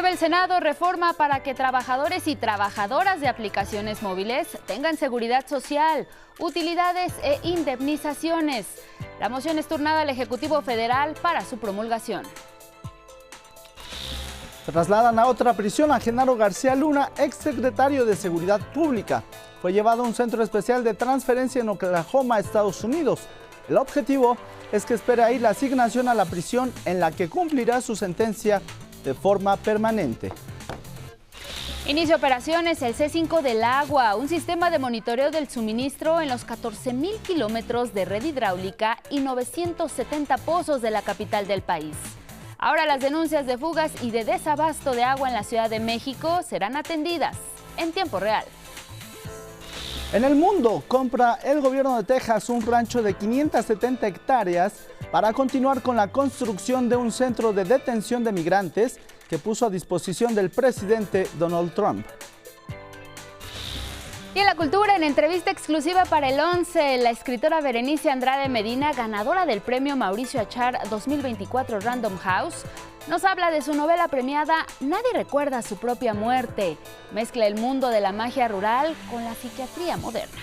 Aprueba el Senado reforma para que trabajadores y trabajadoras de aplicaciones móviles tengan seguridad social, utilidades e indemnizaciones. La moción es turnada al Ejecutivo Federal para su promulgación. Trasladan a otra prisión a Genaro García Luna, exsecretario de Seguridad Pública. Fue llevado a un centro especial de transferencia en Oklahoma, Estados Unidos. El objetivo es que espere ahí la asignación a la prisión en la que cumplirá su sentencia de forma permanente. Inicia operaciones el C5 del agua, un sistema de monitoreo del suministro en los 14,000 kilómetros de red hidráulica y 970 pozos de la capital del país. Ahora las denuncias de fugas y de desabasto de agua en la Ciudad de México serán atendidas en tiempo real. En el mundo, compra el gobierno de Texas un rancho de 570 hectáreas para continuar con la construcción de un centro de detención de migrantes que puso a disposición del presidente Donald Trump. Y en la cultura, en entrevista exclusiva para el 11, la escritora Berenice Andrade Medina, ganadora del premio Mauricio Achar 2024 Random House, nos habla de su novela premiada Nadie recuerda su propia muerte. Mezcla el mundo de la magia rural con la psiquiatría moderna.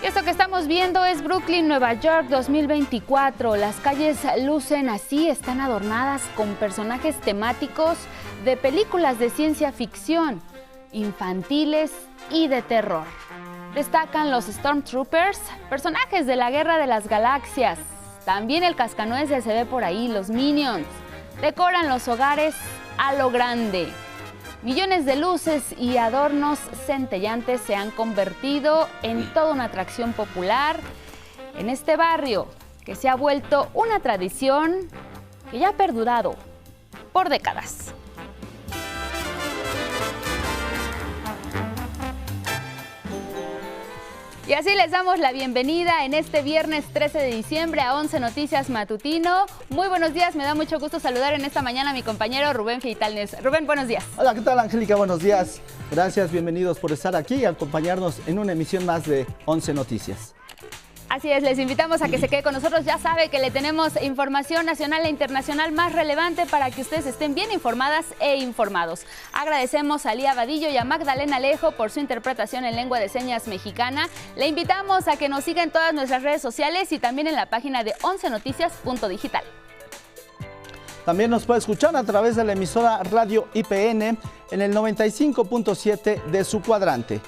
Esto que estamos viendo es Brooklyn, Nueva York 2024. Las calles lucen así, están adornadas con personajes temáticos de películas de ciencia ficción, infantiles y de terror. Destacan los Stormtroopers, personajes de la Guerra de las Galaxias. También el cascanueces se ve por ahí, los Minions. Decoran los hogares a lo grande. Millones de luces y adornos centellantes se han convertido en toda una atracción popular en este barrio, que se ha vuelto una tradición que ya ha perdurado por décadas. Y así les damos la bienvenida en este viernes 13 de diciembre a 11 Noticias Matutino. Muy buenos días, me da mucho gusto saludar en esta mañana a mi compañero Rubén Feitalnes. Rubén, buenos días. Hola, ¿qué tal, Angélica? Buenos días. Gracias, bienvenidos por estar aquí y acompañarnos en una emisión más de 11 Noticias. Así es, les invitamos a que se quede con nosotros. Ya sabe que le tenemos información nacional e internacional más relevante para que ustedes estén bien informadas e informados. Agradecemos a Lía Vadillo y a Magdalena Alejo por su interpretación en lengua de señas mexicana. Le invitamos a que nos siga en todas nuestras redes sociales y también en la página de 11noticias.digital. También nos puede escuchar a través de la emisora Radio IPN en el 95.7 de su cuadrante.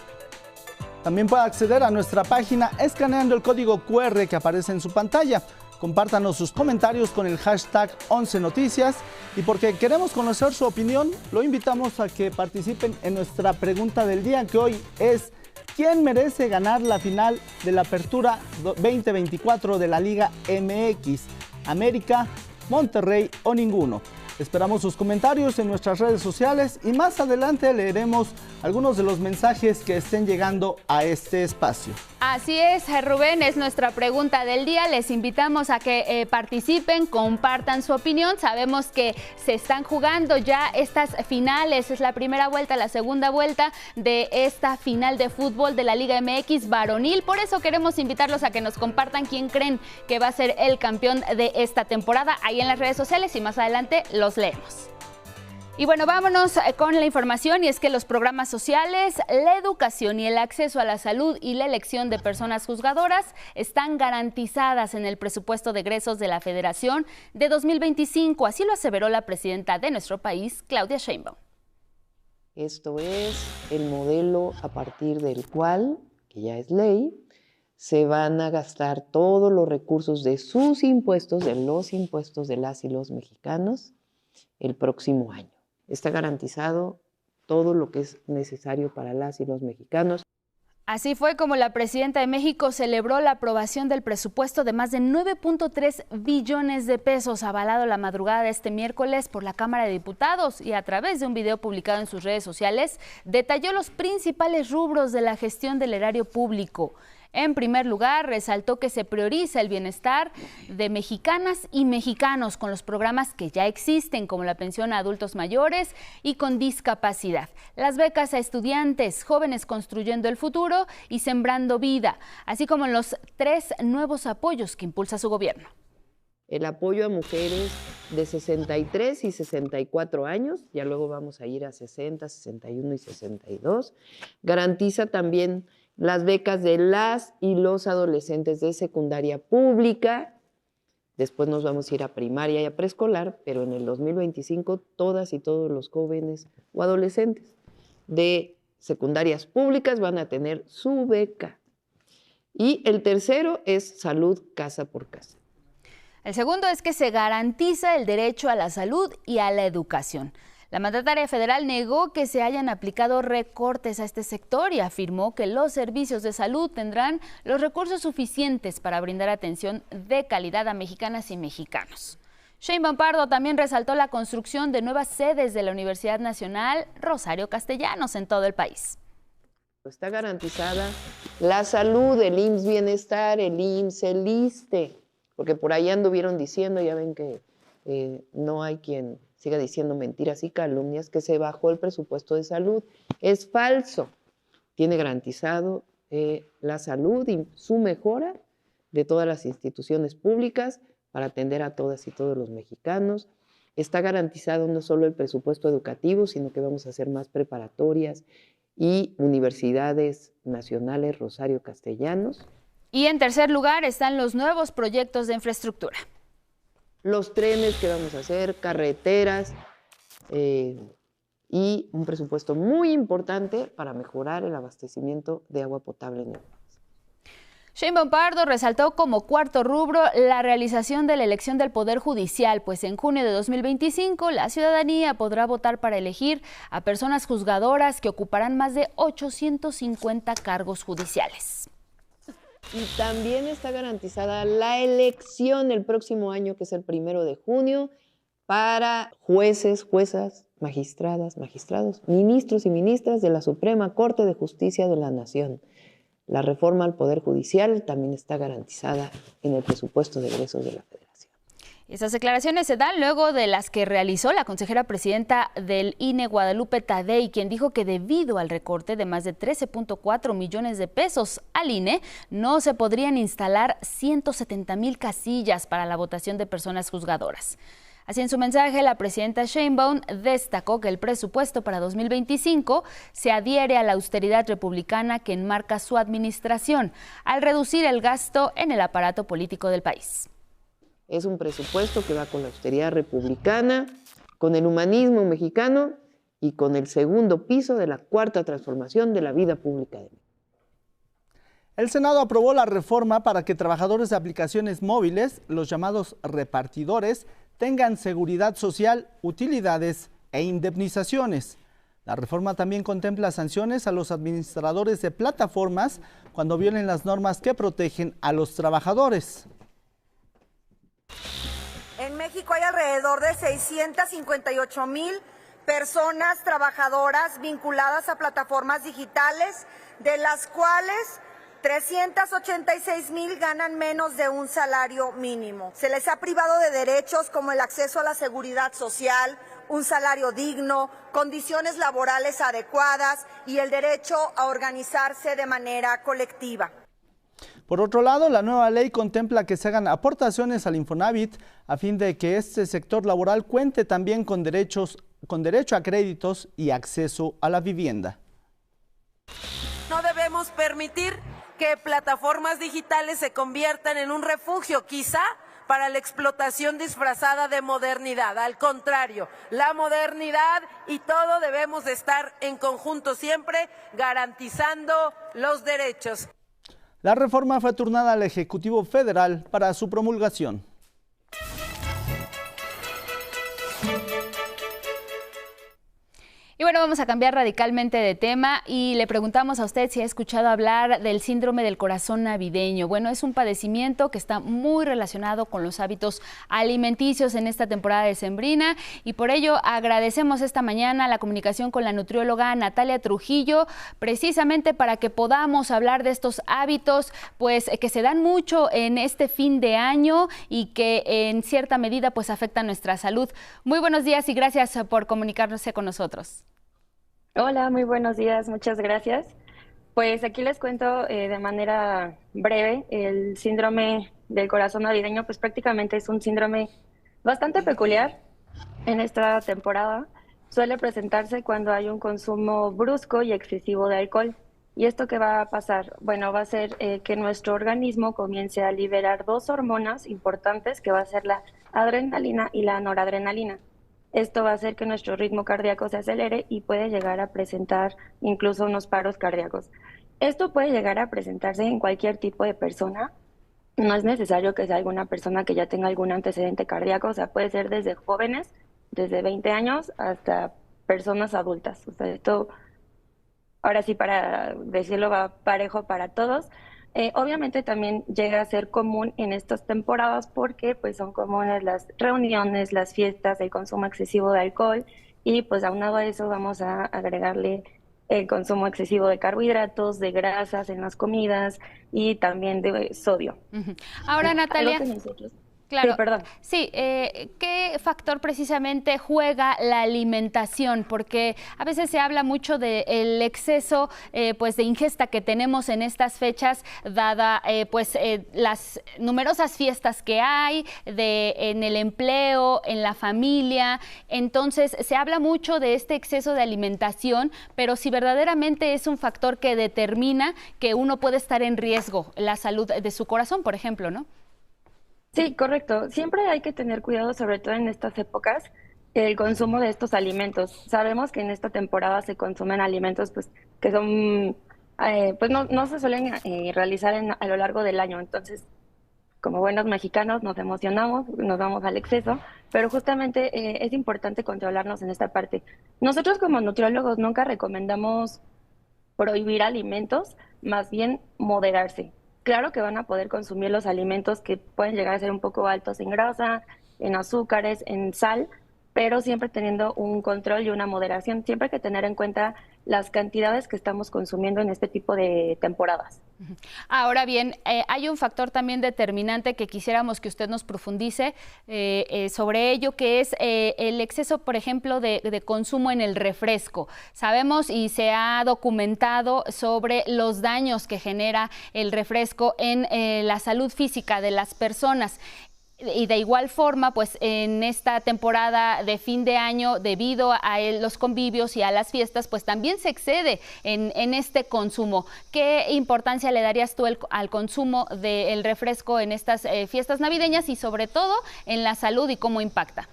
También puede acceder a nuestra página escaneando el código QR que aparece en su pantalla. Compártanos sus comentarios con el hashtag 11 Noticias y porque queremos conocer su opinión, lo invitamos a que participen en nuestra pregunta del día, que hoy es: ¿quién merece ganar la final de la Apertura 2024 de la Liga MX? ¿América, Monterrey o ninguno? Esperamos sus comentarios en nuestras redes sociales y más adelante leeremos algunos de los mensajes que estén llegando a este espacio. Así es, Rubén, es nuestra pregunta del día. Les invitamos a que participen, compartan su opinión. Sabemos que se están jugando ya estas finales. Es la primera vuelta, la segunda vuelta de esta final de fútbol de la Liga MX varonil. Por eso queremos invitarlos a que nos compartan quién creen que va a ser el campeón de esta temporada ahí en las redes sociales y más adelante los leemos. Y bueno, vámonos con la información, y es que los programas sociales, la educación y el acceso a la salud y la elección de personas juzgadoras están garantizadas en el presupuesto de egresos de la Federación de 2025, así lo aseveró la presidenta de nuestro país, Claudia Sheinbaum. Esto es el modelo a partir del cual, que ya es ley, se van a gastar todos los recursos de sus impuestos, de los impuestos de las y los mexicanos, el próximo año. Está garantizado todo lo que es necesario para las y los mexicanos. Así fue como la presidenta de México celebró la aprobación del presupuesto de más de 9.3 billones de pesos, avalado la madrugada de este miércoles por la Cámara de Diputados, y a través de un video publicado en sus redes sociales, detalló los principales rubros de la gestión del erario público. En primer lugar, resaltó que se prioriza el bienestar de mexicanas y mexicanos con los programas que ya existen, como la pensión a adultos mayores y con discapacidad, las becas a estudiantes, jóvenes construyendo el futuro y sembrando vida, así como los 3 nuevos apoyos que impulsa su gobierno. El apoyo a mujeres de 63 y 64 años, ya luego vamos a ir a 60, 61 y 62, garantiza también las becas de las y los adolescentes de secundaria pública. Después nos vamos a ir a primaria y a preescolar, pero en el 2025 todas y todos los jóvenes o adolescentes de secundarias públicas van a tener su beca. Y el tercero es salud casa por casa. El segundo es que se garantiza el derecho a la salud y a la educación. La mandataria federal negó que se hayan aplicado recortes a este sector y afirmó que los servicios de salud tendrán los recursos suficientes para brindar atención de calidad a mexicanas y mexicanos. Sheinbaum Pardo también resaltó la construcción de nuevas sedes de la Universidad Nacional Rosario Castellanos en todo el país. Está garantizada la salud, el IMSS Bienestar, el IMSS, el ISSSTE, porque por ahí anduvieron diciendo, ya ven que no hay quien siga diciendo mentiras y calumnias, que se bajó el presupuesto de salud. Es falso. Tiene garantizado la salud y su mejora de todas las instituciones públicas para atender a todas y todos los mexicanos. Está garantizado no solo el presupuesto educativo, sino que vamos a hacer más preparatorias y universidades nacionales Rosario Castellanos. Y en tercer lugar están los nuevos proyectos de infraestructura. Los trenes que vamos a hacer, carreteras y un presupuesto muy importante para mejorar el abastecimiento de agua potable en el país. Sheinbaum Pardo resaltó como cuarto rubro la realización de la elección del Poder Judicial, pues en junio de 2025 la ciudadanía podrá votar para elegir a personas juzgadoras que ocuparán más de 850 cargos judiciales. Y también está garantizada la elección el próximo año, que es el 1 de junio, para jueces, juezas, magistradas, magistrados, ministros y ministras de la Suprema Corte de Justicia de la Nación. La reforma al Poder Judicial también está garantizada en el presupuesto de egresos de la Federación. Estas declaraciones se dan luego de las que realizó la consejera presidenta del INE, Guadalupe Tadei, quien dijo que debido al recorte de más de 13.4 millones de pesos al INE, no se podrían instalar 170,000 casillas para la votación de personas juzgadoras. Así, en su mensaje, la presidenta Sheinbaum destacó que el presupuesto para 2025 se adhiere a la austeridad republicana que enmarca su administración, al reducir el gasto en el aparato político del país. Es un presupuesto que va con la austeridad republicana, con el humanismo mexicano y con el segundo piso de la cuarta transformación de la vida pública de México. El Senado aprobó la reforma para que trabajadores de aplicaciones móviles, los llamados repartidores, tengan seguridad social, utilidades e indemnizaciones. La reforma también contempla sanciones a los administradores de plataformas cuando violen las normas que protegen a los trabajadores. En México hay alrededor de 658,000 personas trabajadoras vinculadas a plataformas digitales, de las cuales 386,000 ganan menos de un salario mínimo. Se les ha privado de derechos como el acceso a la seguridad social, un salario digno, condiciones laborales adecuadas y el derecho a organizarse de manera colectiva. Por otro lado, la nueva ley contempla que se hagan aportaciones al Infonavit a fin de que este sector laboral cuente también con derecho a créditos y acceso a la vivienda. No debemos permitir que plataformas digitales se conviertan en un refugio, quizá para la explotación disfrazada de modernidad. Al contrario, la modernidad y todo debemos estar en conjunto siempre, garantizando los derechos. La reforma fue turnada al Ejecutivo Federal para su promulgación. Y bueno, vamos a cambiar radicalmente de tema y le preguntamos a usted si ha escuchado hablar del síndrome del corazón navideño. Bueno, es un padecimiento que está muy relacionado con los hábitos alimenticios en esta temporada decembrina y por ello agradecemos esta mañana la comunicación con la nutrióloga Natalia Trujillo, precisamente para que podamos hablar de estos hábitos, pues que se dan mucho en este fin de año y que en cierta medida pues afectan nuestra salud. Muy buenos días y gracias por comunicarse con nosotros. Hola, muy buenos días, muchas gracias. Pues aquí les cuento de manera breve, el síndrome del corazón navideño, pues prácticamente es un síndrome bastante peculiar en esta temporada. Suele presentarse cuando hay un consumo brusco y excesivo de alcohol. ¿Y esto qué va a pasar? Bueno, va a ser que nuestro organismo comience a liberar dos hormonas importantes, que va a ser la adrenalina y la noradrenalina. Esto va a hacer que nuestro ritmo cardíaco se acelere y puede llegar a presentar incluso unos paros cardíacos. Esto puede llegar a presentarse en cualquier tipo de persona. No es necesario que sea alguna persona que ya tenga algún antecedente cardíaco, o sea, puede ser desde jóvenes, desde 20 años hasta personas adultas. O sea, esto, ahora sí, para decirlo, va parejo para todos. Obviamente también llega a ser común en estas temporadas porque pues son comunes las reuniones, las fiestas, el consumo excesivo de alcohol y pues aunado a eso vamos a agregarle el consumo excesivo de carbohidratos, de grasas en las comidas y también de sodio. Ahora, Natalia, claro, sí, perdón. Sí, ¿qué factor precisamente juega la alimentación? Porque a veces se habla mucho del exceso pues de ingesta que tenemos en estas fechas, dada las numerosas fiestas que hay, en el empleo, en la familia. Entonces, se habla mucho de este exceso de alimentación, pero si verdaderamente es un factor que determina que uno puede estar en riesgo, la salud de su corazón, por ejemplo, ¿no? Sí, correcto. Siempre hay que tener cuidado, sobre todo en estas épocas, el consumo de estos alimentos. Sabemos que en esta temporada se consumen alimentos pues, que son, pues no se suelen realizar a lo largo del año. Entonces, como buenos mexicanos, nos emocionamos, nos vamos al exceso, pero justamente es importante controlarnos en esta parte. Nosotros como nutriólogos nunca recomendamos prohibir alimentos, más bien moderarse. Claro que van a poder consumir los alimentos que pueden llegar a ser un poco altos en grasa, en azúcares, en sal, pero siempre teniendo un control y una moderación. Siempre hay que tener en cuenta las cantidades que estamos consumiendo en este tipo de temporadas. Ahora bien, hay un factor también determinante que quisiéramos que usted nos profundice sobre ello, que es el exceso, por ejemplo, de consumo en el refresco. Sabemos y se ha documentado sobre los daños que genera el refresco en la salud física de las personas. Y de igual forma, pues en esta temporada de fin de año, debido a los convivios y a las fiestas, pues también se excede en este consumo. ¿Qué importancia le darías tú al consumo del refresco en estas fiestas navideñas y sobre todo en la salud y cómo impacta?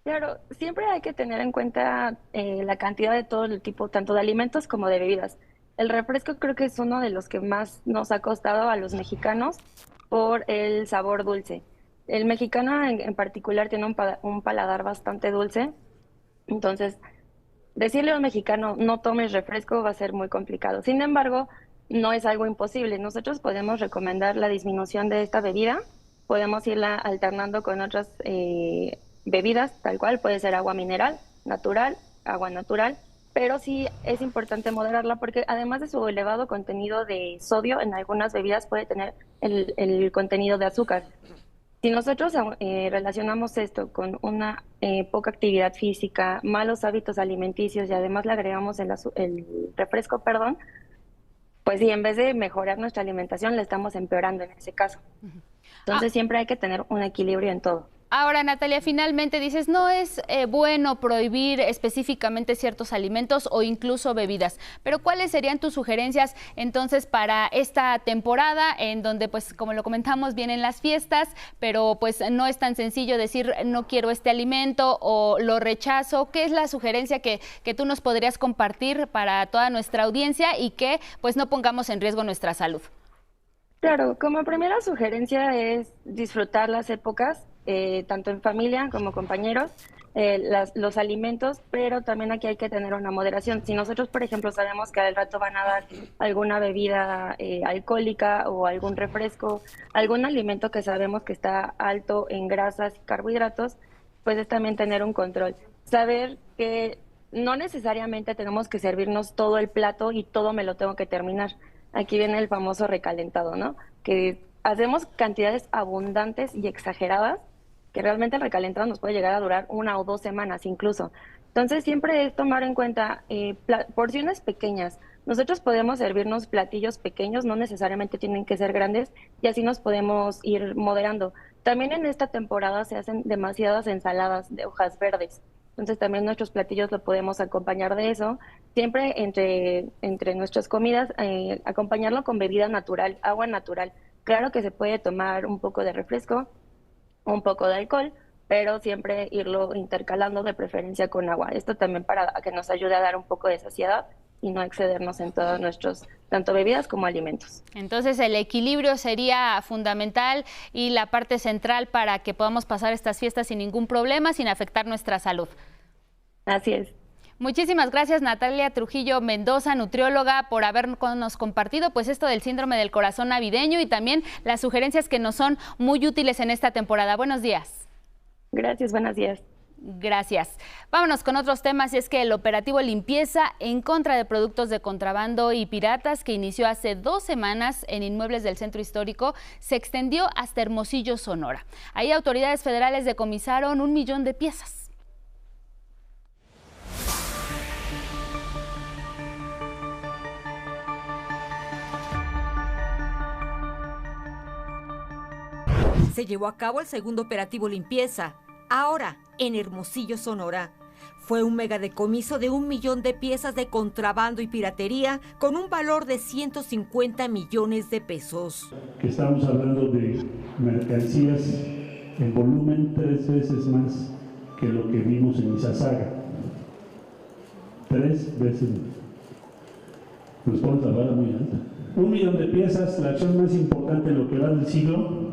Claro, siempre hay que tener en cuenta la cantidad de todo el tipo, tanto de alimentos como de bebidas. El refresco creo que es uno de los que más nos ha costado a los mexicanos por el sabor dulce. El mexicano en particular tiene un paladar bastante dulce, entonces decirle a un mexicano no tomes refresco va a ser muy complicado. Sin embargo, no es algo imposible. Nosotros podemos recomendar la disminución de esta bebida, podemos irla alternando con otras bebidas, tal cual, puede ser agua mineral, natural, agua natural, pero sí es importante moderarla porque además de su elevado contenido de sodio, en algunas bebidas puede tener el contenido de azúcar. Si nosotros relacionamos esto con una poca actividad física, malos hábitos alimenticios y además le agregamos el refresco, pues sí, en vez de mejorar nuestra alimentación, le estamos empeorando en ese caso. Entonces siempre hay que tener un equilibrio en todo. Ahora, Natalia, finalmente dices, no es bueno prohibir específicamente ciertos alimentos o incluso bebidas, pero ¿cuáles serían tus sugerencias entonces para esta temporada en donde, pues, como lo comentamos, vienen las fiestas, pero pues no es tan sencillo decir no quiero este alimento o lo rechazo? ¿Qué es la sugerencia que tú nos podrías compartir para toda nuestra audiencia y que pues no pongamos en riesgo nuestra salud? Claro, como primera sugerencia es disfrutar las épocas. tanto en familia como compañeros, los alimentos, pero también aquí hay que tener una moderación. Si nosotros, por ejemplo, sabemos que al rato van a dar alguna bebida alcohólica o algún refresco, algún alimento que sabemos que está alto en grasas y carbohidratos, pues es también tener un control. Saber que no necesariamente tenemos que servirnos todo el plato y todo me lo tengo que terminar. Aquí viene el famoso recalentado, ¿no? Que hacemos cantidades abundantes y exageradas, que realmente el recalentado nos puede llegar a durar 1 o 2 semanas incluso. Entonces siempre es tomar en cuenta porciones pequeñas. Nosotros podemos servirnos platillos pequeños, no necesariamente tienen que ser grandes, y así nos podemos ir moderando. También en esta temporada se hacen demasiadas ensaladas de hojas verdes. Entonces también nuestros platillos lo podemos acompañar de eso. Siempre entre nuestras comidas, acompañarlo con bebida natural, agua natural. Claro que se puede tomar un poco de refresco, un poco de alcohol, pero siempre irlo intercalando de preferencia con agua. Esto también para que nos ayude a dar un poco de saciedad y no excedernos en todos nuestros, tanto bebidas como alimentos. Entonces el equilibrio sería fundamental y la parte central para que podamos pasar estas fiestas sin ningún problema, sin afectar nuestra salud. Así es. Muchísimas gracias, Natalia Trujillo Mendoza, nutrióloga, por habernos compartido pues esto del síndrome del corazón navideño y también las sugerencias que nos son muy útiles en esta temporada. Buenos días. Gracias, buenos días. Gracias. Vámonos con otros temas, y es que el operativo Limpieza en contra de productos de contrabando y piratas, que inició hace 2 semanas en inmuebles del centro histórico, se extendió hasta Hermosillo, Sonora. Ahí autoridades federales decomisaron 1 millón de piezas. Se llevó a cabo el segundo operativo Limpieza, ahora en Hermosillo, Sonora. Fue un megadecomiso de 1 millón de piezas de contrabando y piratería con un valor de 150 millones de pesos. Que estamos hablando de mercancías en volumen 3 veces más que lo que vimos en Izazaga. 3 veces más. Nos pone la vara muy alta. 1 millón de piezas, la acción más importante en lo que va del siglo.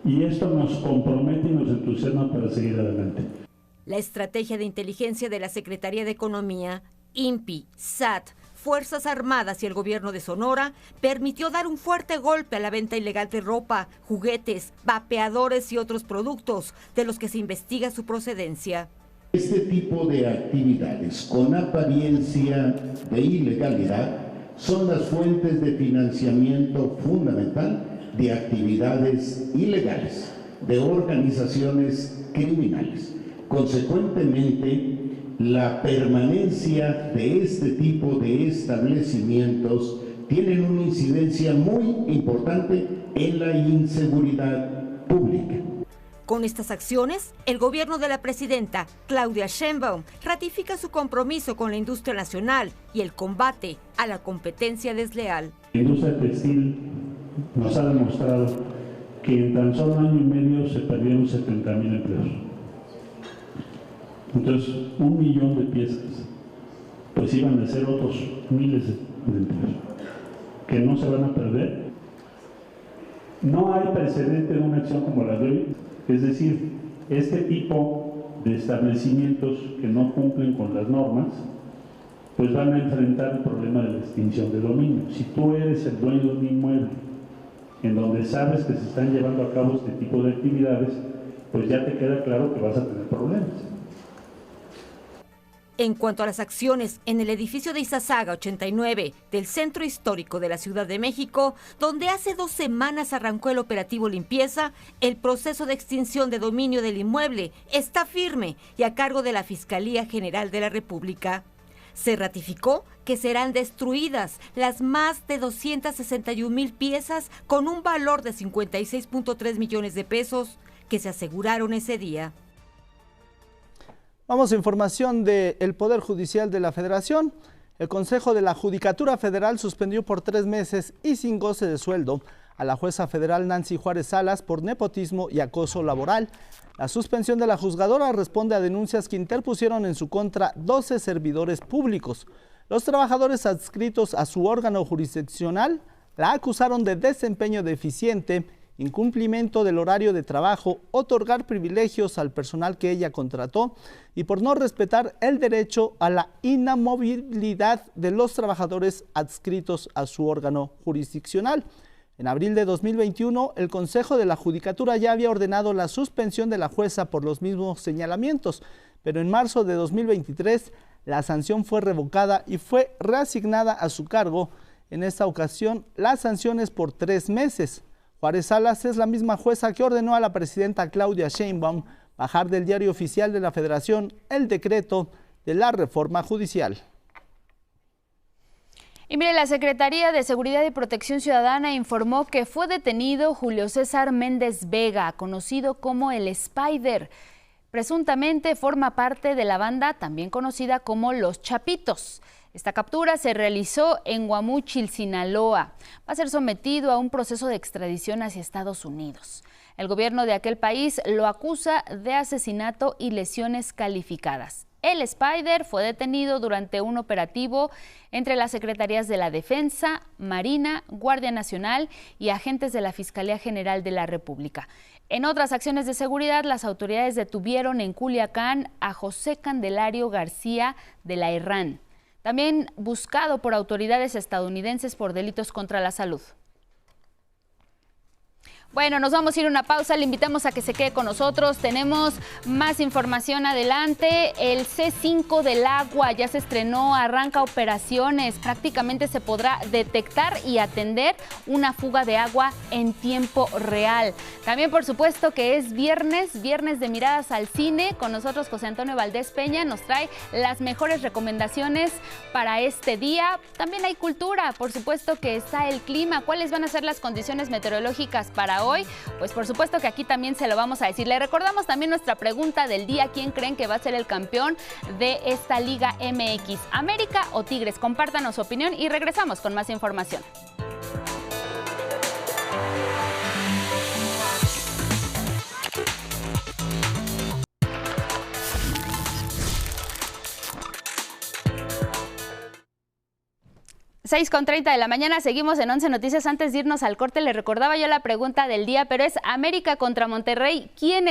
Y esto nos compromete y nos entusiasma para seguir adelante. La estrategia de inteligencia de la Secretaría de Economía, INPI, SAT, Fuerzas Armadas y el gobierno de Sonora permitió dar un fuerte golpe a la venta ilegal de ropa, juguetes, vapeadores y otros productos de los que se investiga su procedencia. Este tipo de actividades con apariencia de ilegalidad son las fuentes de financiamiento fundamental de actividades ilegales, de organizaciones criminales. Consecuentemente, la permanencia de este tipo de establecimientos tienen una incidencia muy importante en la inseguridad pública. Con estas acciones, el gobierno de la presidenta Claudia Sheinbaum ratifica su compromiso con la industria nacional y el combate a la competencia desleal. La industria textil nos ha demostrado que en tan solo 1 año y medio se perdieron 70,000 empleos. Entonces, 1 millón de piezas, pues iban a ser otros miles de empleos que no se van a perder. No hay precedente de una acción como la de hoy, es decir, este tipo de establecimientos que no cumplen con las normas, pues van a enfrentar el problema de la extinción de dominio. Si tú eres el dueño de un inmueble en donde sabes que se están llevando a cabo este tipo de actividades, pues ya te queda claro que vas a tener problemas. En cuanto a las acciones en el edificio de Izazaga 89 del Centro Histórico de la Ciudad de México, donde hace 2 semanas arrancó el operativo Limpieza, el proceso de extinción de dominio del inmueble está firme y a cargo de la Fiscalía General de la República. Se ratificó que serán destruidas las más de 261,000 piezas con un valor de 56.3 millones de pesos que se aseguraron ese día. Vamos a información del Poder Judicial de la Federación. El Consejo de la Judicatura Federal suspendió por 3 meses y sin goce de sueldo a la jueza federal Nancy Juárez Salas por nepotismo y acoso laboral. La suspensión de la juzgadora responde a denuncias que interpusieron en su contra 12 servidores públicos. Los trabajadores adscritos a su órgano jurisdiccional la acusaron de desempeño deficiente incumplimiento del horario de trabajo, otorgar privilegios al personal que ella contrató y por no respetar el derecho a la inamovilidad de los trabajadores adscritos a su órgano jurisdiccional. En abril de 2021, el Consejo de la Judicatura ya había ordenado la suspensión de la jueza por los mismos señalamientos, pero en marzo de 2023 la sanción fue revocada y fue reasignada a su cargo. En esta ocasión, la sanción es por 3 meses. Juárez Salas es la misma jueza que ordenó a la presidenta Claudia Sheinbaum bajar del Diario Oficial de la Federación el decreto de la reforma judicial. Y mire, la Secretaría de Seguridad y Protección Ciudadana informó que fue detenido Julio César Méndez Vega, conocido como el Spider. Presuntamente forma parte de la banda también conocida como Los Chapitos. Esta captura se realizó en Guamúchil, Sinaloa. Va a ser sometido a un proceso de extradición hacia Estados Unidos. El gobierno de aquel país lo acusa de asesinato y lesiones calificadas. El Spider fue detenido durante un operativo entre las Secretarías de la Defensa, Marina, Guardia Nacional y agentes de la Fiscalía General de la República. En otras acciones de seguridad, las autoridades detuvieron en Culiacán a José Candelario García de la Herrán, también buscado por autoridades estadounidenses por delitos contra la salud. Bueno, nos vamos a ir a una pausa, le invitamos a que se quede con nosotros, tenemos más información adelante. El C5 del agua ya se estrenó, arranca operaciones, prácticamente se podrá detectar y atender una fuga de agua en tiempo real. También por supuesto que es viernes de miradas al cine, con nosotros José Antonio Valdés Peña nos trae las mejores recomendaciones para este día. También hay cultura, por supuesto que está el clima, cuáles van a ser las condiciones meteorológicas para hoy, pues por supuesto que aquí también se lo vamos a decir. Le recordamos también nuestra pregunta del día: ¿quién creen que va a ser el campeón de esta Liga MX? ¿América o Tigres? Compártanos su opinión y regresamos con más información. Con 30 de la mañana, seguimos en 11 Noticias. Antes de irnos al corte, le recordaba yo la pregunta del día, pero es América contra Monterrey. ¿Quién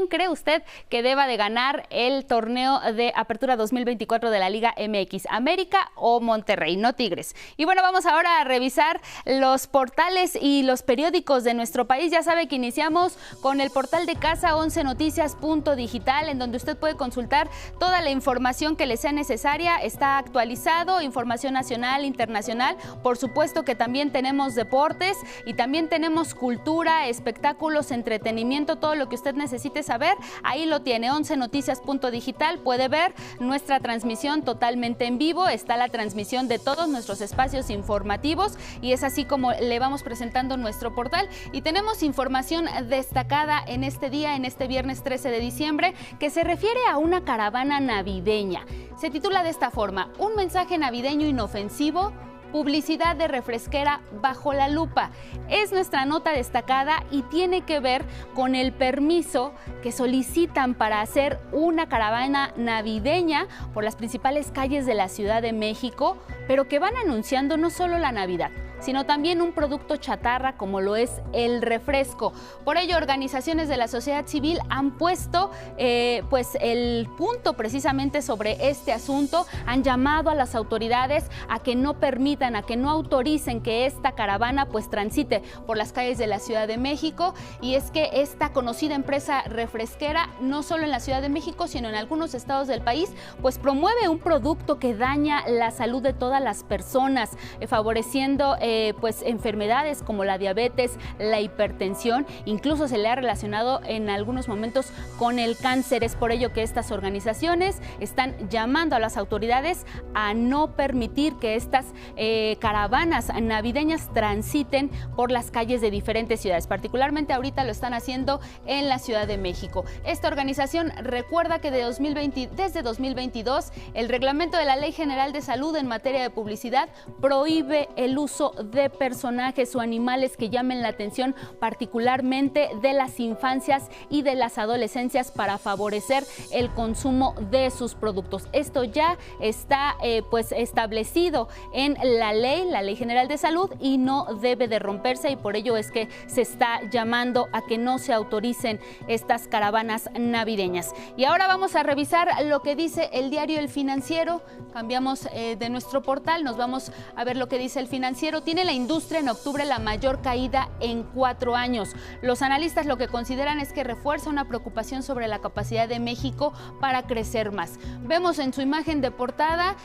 cree usted que deba de ganar el torneo de Apertura 2024 de la Liga MX? ¿América o Monterrey? No Tigres. Y bueno, vamos ahora a revisar los portales y los periódicos de nuestro país. Ya sabe que iniciamos con el portal de casa 11noticias.digital, en donde usted puede consultar toda la información que le sea necesaria. Está actualizado, información nacional, internacional, por supuesto que también tenemos deportes y también tenemos cultura, espectáculos, entretenimiento, todo lo que usted necesite saber, ahí lo tiene. 11noticias.digital, puede ver nuestra transmisión totalmente en vivo, está la transmisión de todos nuestros espacios informativos y es así como le vamos presentando nuestro portal. Y tenemos información destacada en este día, en este viernes 13 de diciembre, que se refiere a una caravana navideña. Se titula de esta forma: un mensaje navideño inofensivo, publicidad de refresquera bajo la lupa. Es nuestra nota destacada y tiene que ver con el permiso que solicitan para hacer una caravana navideña por las principales calles de la Ciudad de México, pero que van anunciando no solo la Navidad, sino también un producto chatarra como lo es el refresco. Por ello, organizaciones de la sociedad civil han puesto pues el punto precisamente sobre este asunto, han llamado a las autoridades a que no permitan, a que no autoricen que esta caravana pues transite por las calles de la Ciudad de México. Y es que esta conocida empresa refresquera, no solo en la Ciudad de México, sino en algunos estados del país, pues promueve un producto que daña la salud de todas las personas, favoreciendo pues enfermedades como la diabetes, la hipertensión, incluso se le ha relacionado en algunos momentos con el cáncer. Es por ello que estas organizaciones están llamando a las autoridades a no permitir que estas caravanas navideñas transiten por las calles de diferentes ciudades. Particularmente ahorita lo están haciendo en la Ciudad de México. Esta organización recuerda que desde 2022 el reglamento de la Ley General de Salud en materia de publicidad prohíbe el uso de personajes o animales que llamen la atención, particularmente de las infancias y de las adolescencias, para favorecer el consumo de sus productos. Esto ya está pues establecido en la Ley General de Salud, y no debe de romperse, y por ello es que se está llamando a que no se autoricen estas caravanas navideñas. Y ahora vamos a revisar lo que dice el diario El Financiero. Cambiamos de nuestro portal, nos vamos a ver lo que dice El Financiero. Tiene la industria en octubre la mayor caída en 4 años. Los analistas lo que consideran es que refuerza una preocupación sobre la capacidad de México para crecer más. Vemos en su imagen de portada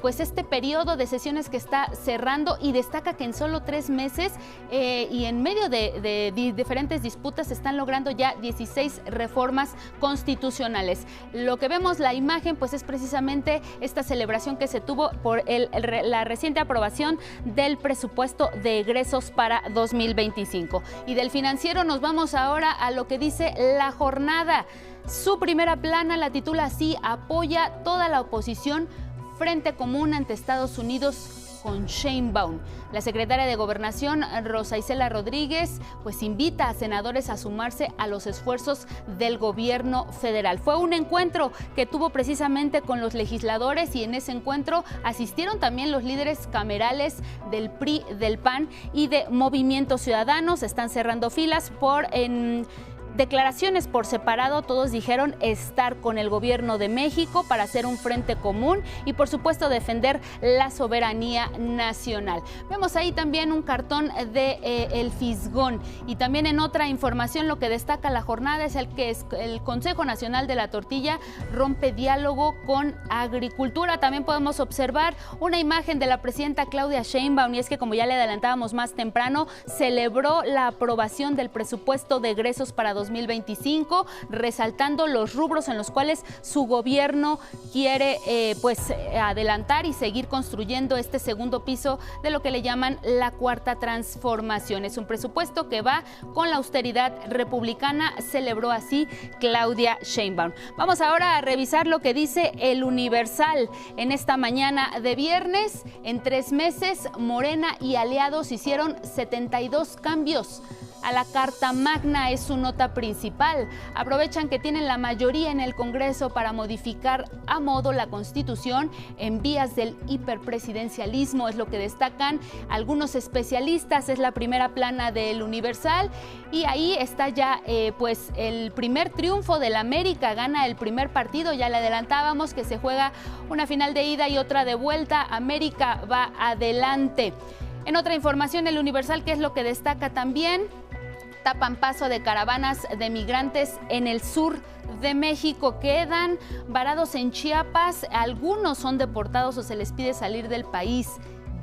pues este periodo de sesiones que está cerrando, y destaca que en solo 3 meses y en medio de diferentes disputas se están logrando ya 16 reformas constitucionales. Lo que vemos la imagen pues es precisamente esta celebración que se tuvo por la reciente aprobación del presupuesto de egresos para 2025. Y del Financiero nos vamos ahora a lo que dice La Jornada. Su primera plana la titula así: apoya toda la oposición, frente común ante Estados Unidos con Sheinbaum. La secretaria de Gobernación, Rosa Isela Rodríguez, pues invita a senadores a sumarse a los esfuerzos del gobierno federal. Fue un encuentro que tuvo precisamente con los legisladores, y en ese encuentro asistieron también los líderes camerales del PRI, del PAN y de Movimiento Ciudadano. Están cerrando filas en declaraciones por separado. Todos dijeron estar con el gobierno de México para hacer un frente común y, por supuesto, defender la soberanía nacional. Vemos ahí también un cartón de El Fisgón. Y también en otra información, lo que destaca La Jornada es el Consejo Nacional de la Tortilla rompe diálogo con agricultura. También podemos observar una imagen de la presidenta Claudia Sheinbaum, y es que, como ya le adelantábamos más temprano, celebró la aprobación del presupuesto de egresos para 2025, resaltando los rubros en los cuales su gobierno quiere adelantar y seguir construyendo este segundo piso de lo que le llaman la cuarta transformación. Es un presupuesto que va con la austeridad republicana, celebró así Claudia Sheinbaum. Vamos ahora a revisar lo que dice El Universal. En esta mañana de viernes, en 3 meses, Morena y aliados hicieron 72 cambios a la Carta Magna, es su nota principal. Aprovechan que tienen la mayoría en el Congreso para modificar a modo la Constitución en vías del hiperpresidencialismo, es lo que destacan algunos especialistas. Es la primera plana del Universal, y ahí está ya el primer triunfo del América. Gana el primer partido, ya le adelantábamos que se juega una final de ida y otra de vuelta. América va adelante. En otra información, El Universal, ¿qué es lo que destaca también? Tapan paso de caravanas de migrantes en el sur de México. Quedan varados en Chiapas, algunos son deportados o se les pide salir del país,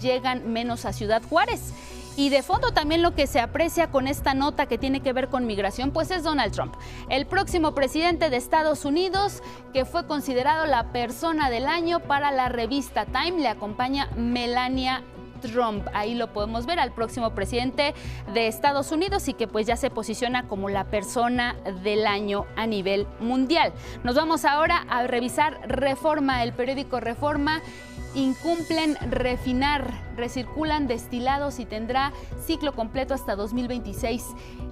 llegan menos a Ciudad Juárez. Y de fondo también lo que se aprecia con esta nota que tiene que ver con migración, pues es Donald Trump, el próximo presidente de Estados Unidos, que fue considerado la persona del año para la revista Time. Le acompaña Melania Trump. Ahí lo podemos ver al próximo presidente de Estados Unidos, y que pues ya se posiciona como la persona del año a nivel mundial. Nos vamos ahora a revisar Reforma, el periódico Reforma. Incumplen refinar, recirculan destilados y tendrá ciclo completo hasta 2026.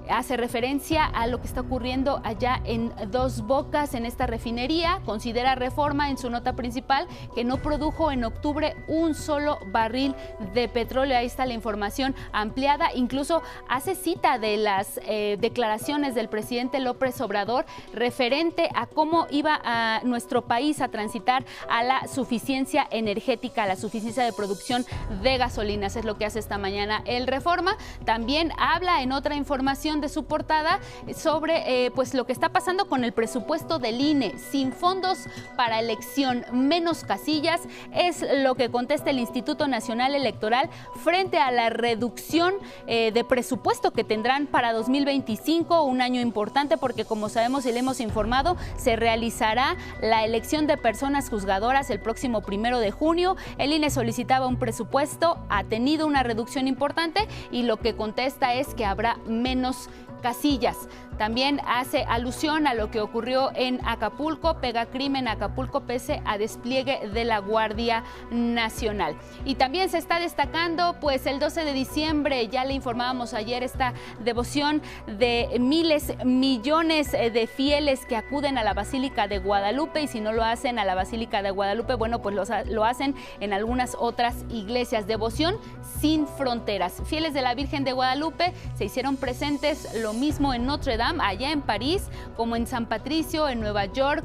Hace referencia a lo que está ocurriendo allá en Dos Bocas, en esta refinería. Considera Reforma en su nota principal que no produjo en octubre un solo barril de petróleo. Ahí está la información ampliada. Incluso hace cita de las declaraciones del presidente López Obrador referente a cómo iba a nuestro país a transitar a la suficiencia energética, a la suficiencia de producción de gasolinas. Es lo que hace esta mañana el Reforma. También habla en otra información de su portada sobre pues lo que está pasando con el presupuesto del INE. Sin fondos para elección, menos casillas, es lo que contesta el Instituto Nacional Electoral frente a la reducción de presupuesto que tendrán para 2025, un año importante porque, como sabemos y le hemos informado, se realizará la elección de personas juzgadoras el próximo 1 de junio. El INE solicitaba un presupuesto, ha tenido una reducción importante y lo que contesta es que habrá menos casillas. también hace alusión a lo que ocurrió en Acapulco, pega crimen Acapulco pese a despliegue de la Guardia Nacional. Y también se está destacando pues el 12 de diciembre, ya le informábamos ayer, esta devoción de millones de fieles que acuden a la Basílica de Guadalupe, y si no lo hacen a la Basílica de Guadalupe, bueno, pues lo hacen en algunas otras iglesias. Devoción sin fronteras. Fieles de la Virgen de Guadalupe se hicieron presentes, lo mismo en Notre Dame, allá en París, como en San Patricio, en Nueva York,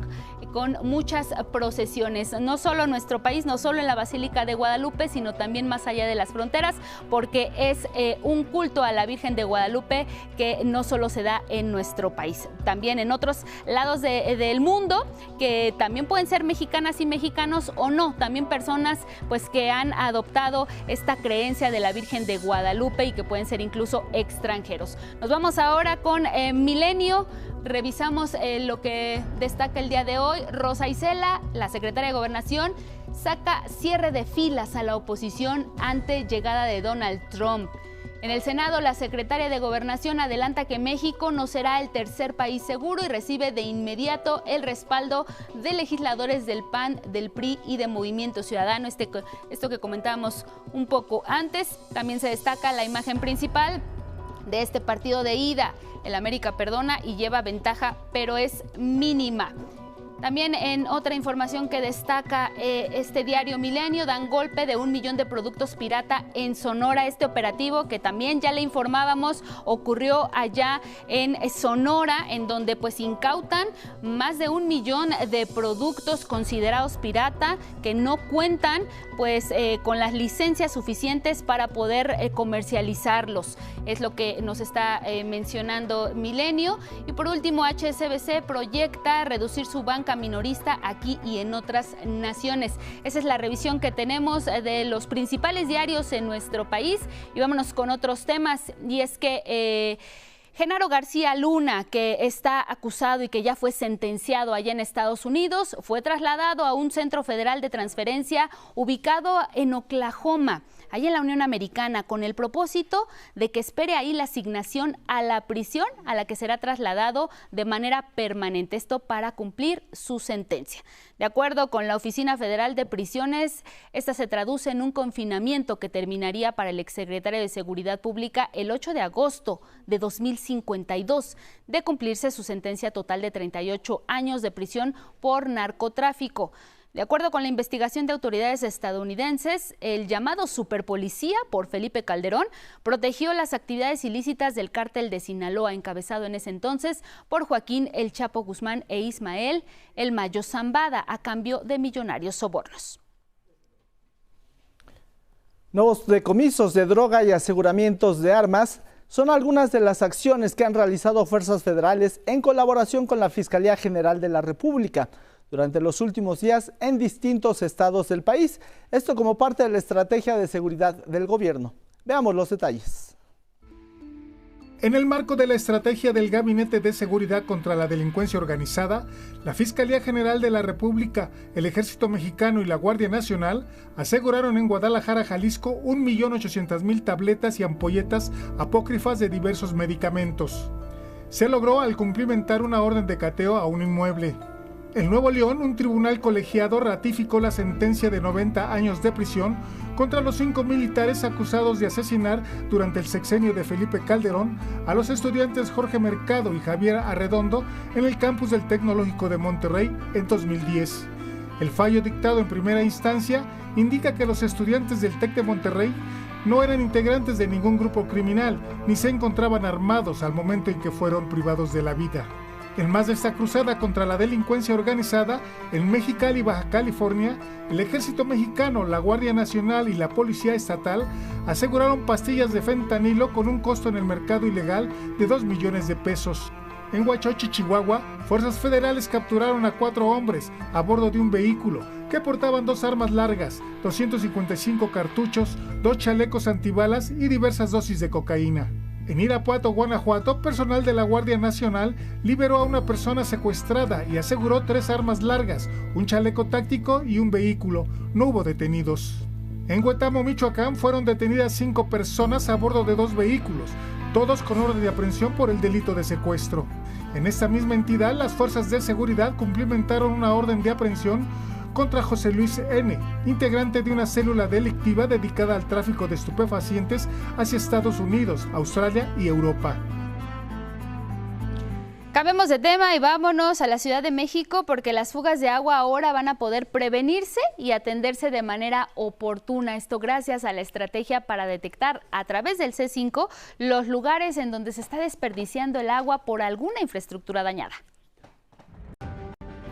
con muchas procesiones, no solo en nuestro país, no solo en la Basílica de Guadalupe, sino también más allá de las fronteras, porque es un culto a la Virgen de Guadalupe que no solo se da en nuestro país, también en otros lados del mundo, que también pueden ser mexicanas y mexicanos o no, también personas pues que han adoptado esta creencia de la Virgen de Guadalupe y que pueden ser incluso extranjeros. Nos vamos ahora con Milenio. Revisamos lo que destaca el día de hoy. Rosa Isela, la secretaria de Gobernación, saca cierre de filas a la oposición ante llegada de Donald Trump. En el Senado, la secretaria de Gobernación adelanta que México no será el tercer país seguro y recibe de inmediato el respaldo de legisladores del PAN, del PRI y de Movimiento Ciudadano. Esto que comentábamos un poco antes. También se destaca la imagen principal de este partido de ida. El América perdona y lleva ventaja, pero es mínima. También en otra información que destaca este diario Milenio, dan golpe de 1 millón de productos pirata en Sonora. Este operativo que también ya le informábamos ocurrió allá en Sonora, en donde pues incautan más de 1 millón de productos considerados pirata que no cuentan pues con las licencias suficientes para poder comercializarlos. Es lo que nos está mencionando Milenio. Y por último, HSBC proyecta reducir su banca minorista aquí y en otras naciones. Esa es la revisión que tenemos de los principales diarios en nuestro país. Y vámonos con otros temas. Y es que Genaro García Luna, que está acusado y que ya fue sentenciado allá en Estados Unidos, fue trasladado a un centro federal de transferencia ubicado en Oklahoma, allá en la Unión Americana, con el propósito de que espere ahí la asignación a la prisión a la que será trasladado de manera permanente, esto para cumplir su sentencia. De acuerdo con la Oficina Federal de Prisiones, esta se traduce en un confinamiento que terminaría para el exsecretario de Seguridad Pública el 8 de agosto de 2052, de cumplirse su sentencia total de 38 años de prisión por narcotráfico. De acuerdo con la investigación de autoridades estadounidenses, el llamado superpolicía por Felipe Calderón protegió las actividades ilícitas del cártel de Sinaloa, encabezado en ese entonces por Joaquín El Chapo Guzmán e Ismael El Mayo Zambada, a cambio de millonarios sobornos. Nuevos decomisos de droga y aseguramientos de armas son algunas de las acciones que han realizado fuerzas federales en colaboración con la Fiscalía General de la República durante los últimos días en distintos estados del país. Esto como parte de la estrategia de seguridad del gobierno. Veamos los detalles. En el marco de la estrategia del Gabinete de Seguridad contra la Delincuencia Organizada, la Fiscalía General de la República, el Ejército Mexicano y la Guardia Nacional aseguraron en Guadalajara, Jalisco, 1.800.000 tabletas y ampolletas apócrifas de diversos medicamentos. Se logró al cumplimentar una orden de cateo a un inmueble. En Nuevo León, un tribunal colegiado ratificó la sentencia de 90 años de prisión contra los 5 militares acusados de asesinar durante el sexenio de Felipe Calderón a los estudiantes Jorge Mercado y Javier Arredondo en el campus del Tecnológico de Monterrey en 2010. El fallo dictado en primera instancia indica que los estudiantes del TEC de Monterrey no eran integrantes de ningún grupo criminal ni se encontraban armados al momento en que fueron privados de la vida. En más de esta cruzada contra la delincuencia organizada, en Mexicali, Baja California, el Ejército Mexicano, la Guardia Nacional y la Policía Estatal aseguraron pastillas de fentanilo con un costo en el mercado ilegal de 2 millones de pesos. En Huachochi, Chihuahua, fuerzas federales capturaron a 4 hombres a bordo de un vehículo que portaban 2 armas largas, 255 cartuchos, 2 chalecos antibalas y diversas dosis de cocaína. En Irapuato, Guanajuato, personal de la Guardia Nacional liberó a una persona secuestrada y aseguró 3 armas largas, un chaleco táctico y un vehículo. No hubo detenidos. En Huetamo, Michoacán, fueron detenidas 5 personas a bordo de 2 vehículos, todos con orden de aprehensión por el delito de secuestro. En esta misma entidad, las fuerzas de seguridad cumplimentaron una orden de aprehensión contra José Luis N., integrante de una célula delictiva dedicada al tráfico de estupefacientes hacia Estados Unidos, Australia y Europa. Cambiemos de tema y vámonos a la Ciudad de México porque las fugas de agua ahora van a poder prevenirse y atenderse de manera oportuna. Esto gracias a la estrategia para detectar a través del C5 los lugares en donde se está desperdiciando el agua por alguna infraestructura dañada.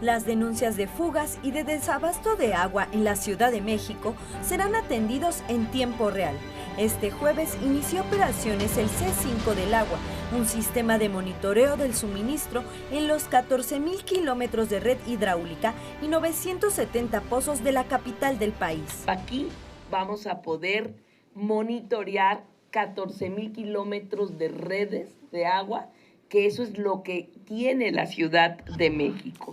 Las denuncias de fugas y de desabasto de agua en la Ciudad de México serán atendidos en tiempo real. Este jueves inició operaciones el C5 del agua, un sistema de monitoreo del suministro en los 14,000 kilómetros de red hidráulica y 970 pozos de la capital del país. Aquí vamos a poder monitorear 14,000 kilómetros de redes de agua, que eso es lo que tiene la Ciudad de México.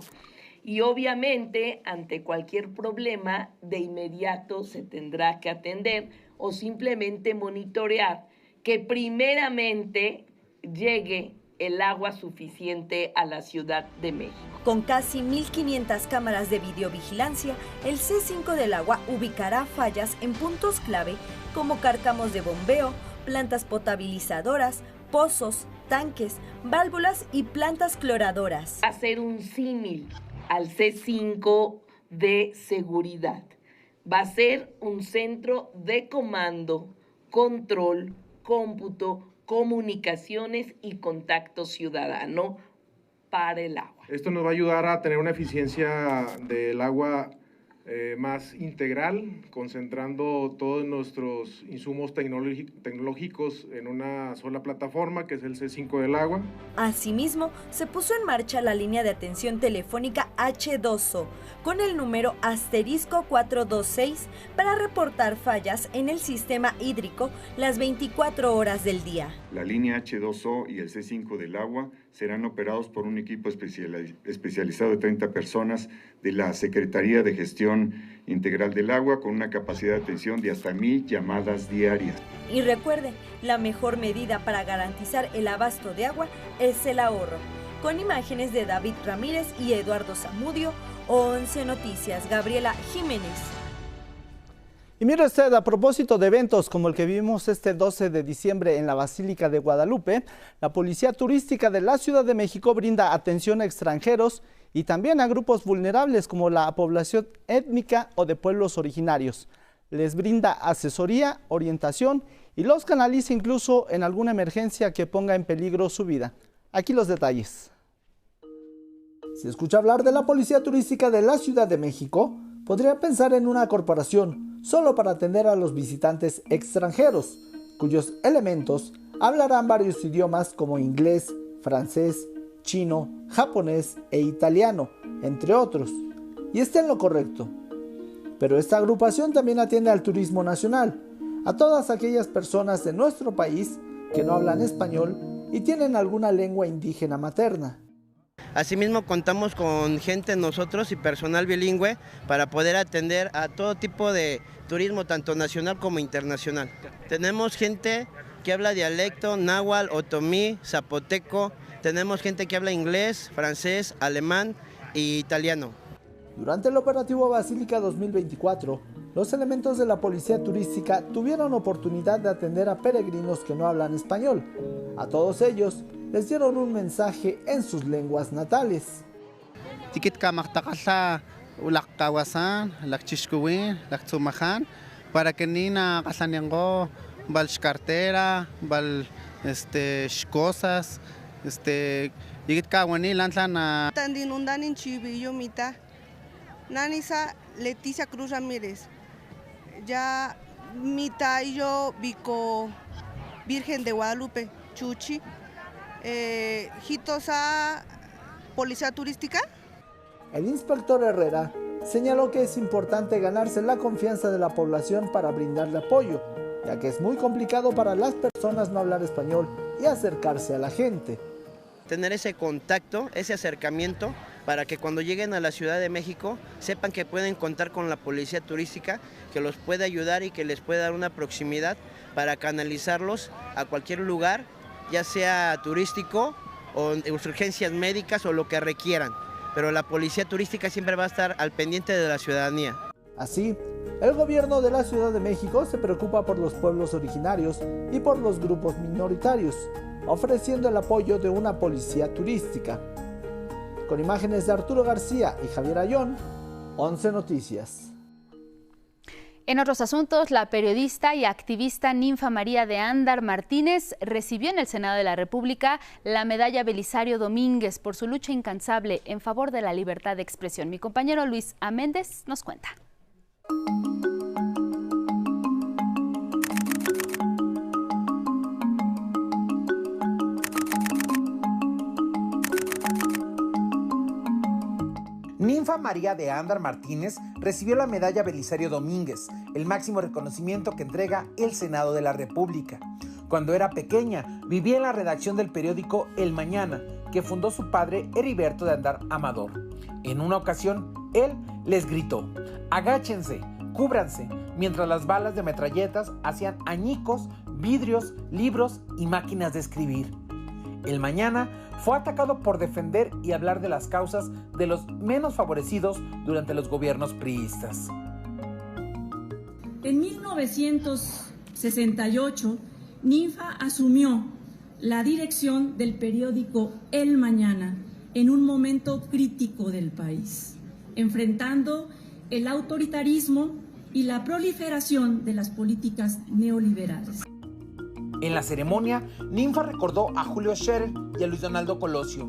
Y obviamente, ante cualquier problema, de inmediato se tendrá que atender o simplemente monitorear que primeramente llegue el agua suficiente a la Ciudad de México. Con casi 1,500 cámaras de videovigilancia, el C5 del agua ubicará fallas en puntos clave como cárcamos de bombeo, plantas potabilizadoras, pozos, tanques, válvulas y plantas cloradoras. Hacer un símil al C5 de seguridad. Va a ser un centro de comando, control, cómputo, comunicaciones y contacto ciudadano para el agua. Esto nos va a ayudar a tener una eficiencia del agua más integral, concentrando todos nuestros insumos tecnológicos en una sola plataforma, que es el C5 del agua. Asimismo, se puso en marcha la línea de atención telefónica H2O, con el número *426 para reportar fallas en el sistema hídrico las 24 horas del día. La línea H2O y el C5 del agua serán operados por un equipo especializado de 30 personas de la Secretaría de Gestión Integral del Agua, con una capacidad de atención de hasta 1,000 llamadas diarias. Y recuerde, la mejor medida para garantizar el abasto de agua es el ahorro. Con imágenes de David Ramírez y Eduardo Zamudio, 11 Noticias, Gabriela Jiménez. Y mire usted, a propósito de eventos como el que vimos este 12 de diciembre en la Basílica de Guadalupe, la Policía Turística de la Ciudad de México brinda atención a extranjeros y también a grupos vulnerables como la población étnica o de pueblos originarios. Les brinda asesoría, orientación y los canaliza incluso en alguna emergencia que ponga en peligro su vida. Aquí los detalles. Si escucha hablar de la Policía Turística de la Ciudad de México, podría pensar en una corporación solo para atender a los visitantes extranjeros, cuyos elementos hablarán varios idiomas como inglés, francés, chino, japonés e italiano, entre otros, y está en lo correcto. Pero esta agrupación también atiende al turismo nacional, a todas aquellas personas de nuestro país que no hablan español y tienen alguna lengua indígena materna. Asimismo, contamos con gente nosotros y personal bilingüe para poder atender a todo tipo de turismo, tanto nacional como internacional. Tenemos gente que habla dialecto, náhuatl, otomí, zapoteco. Tenemos gente que habla inglés, francés, alemán e italiano. Durante el operativo Basílica 2024, los elementos de la Policía Turística tuvieron oportunidad de atender a peregrinos que no hablan español. A todos ellos les dieron un mensaje en sus lenguas natales. Para que nina kasanyango bal cartera, bal cosas, yigit kawani lantlana. Tandinundanin chivillo mita. Nanisa Leticia Cruz Ramírez. Ya mita yo bico Virgen de Guadalupe, Chuchi. Jitosa Policía Turística. El inspector Herrera señaló que es importante ganarse la confianza de la población para brindarle apoyo, ya que es muy complicado para las personas no hablar español y acercarse a la gente. Tener ese contacto, ese acercamiento, para que cuando lleguen a la Ciudad de México sepan que pueden contar con la Policía Turística, que los puede ayudar y que les puede dar una proximidad para canalizarlos a cualquier lugar, ya sea turístico o urgencias médicas o lo que requieran, pero la policía turística siempre va a estar al pendiente de la ciudadanía. Así, el gobierno de la Ciudad de México se preocupa por los pueblos originarios y por los grupos minoritarios, ofreciendo el apoyo de una policía turística. Con imágenes de Arturo García y Javier Ayón, 11 Noticias. En otros asuntos, la periodista y activista Ninfa María de Ándar Martínez recibió en el Senado de la República la medalla Belisario Domínguez por su lucha incansable en favor de la libertad de expresión. Mi compañero Luis A. Méndez nos cuenta. Ninfa María de Ándar Martínez recibió la medalla Belisario Domínguez, el máximo reconocimiento que entrega el Senado de la República. Cuando era pequeña, vivía en la redacción del periódico El Mañana, que fundó su padre Heriberto de Ándar Amador. En una ocasión, él les gritó: agáchense, cúbranse, mientras las balas de metralletas hacían añicos, vidrios, libros y máquinas de escribir. El Mañana fue atacado por defender y hablar de las causas de los menos favorecidos durante los gobiernos priistas. En 1968, Ninfa asumió la dirección del periódico El Mañana en un momento crítico del país, enfrentando el autoritarismo y la proliferación de las políticas neoliberales. En la ceremonia, Ninfa recordó a Julio Scherer y a Luis Donaldo Colosio.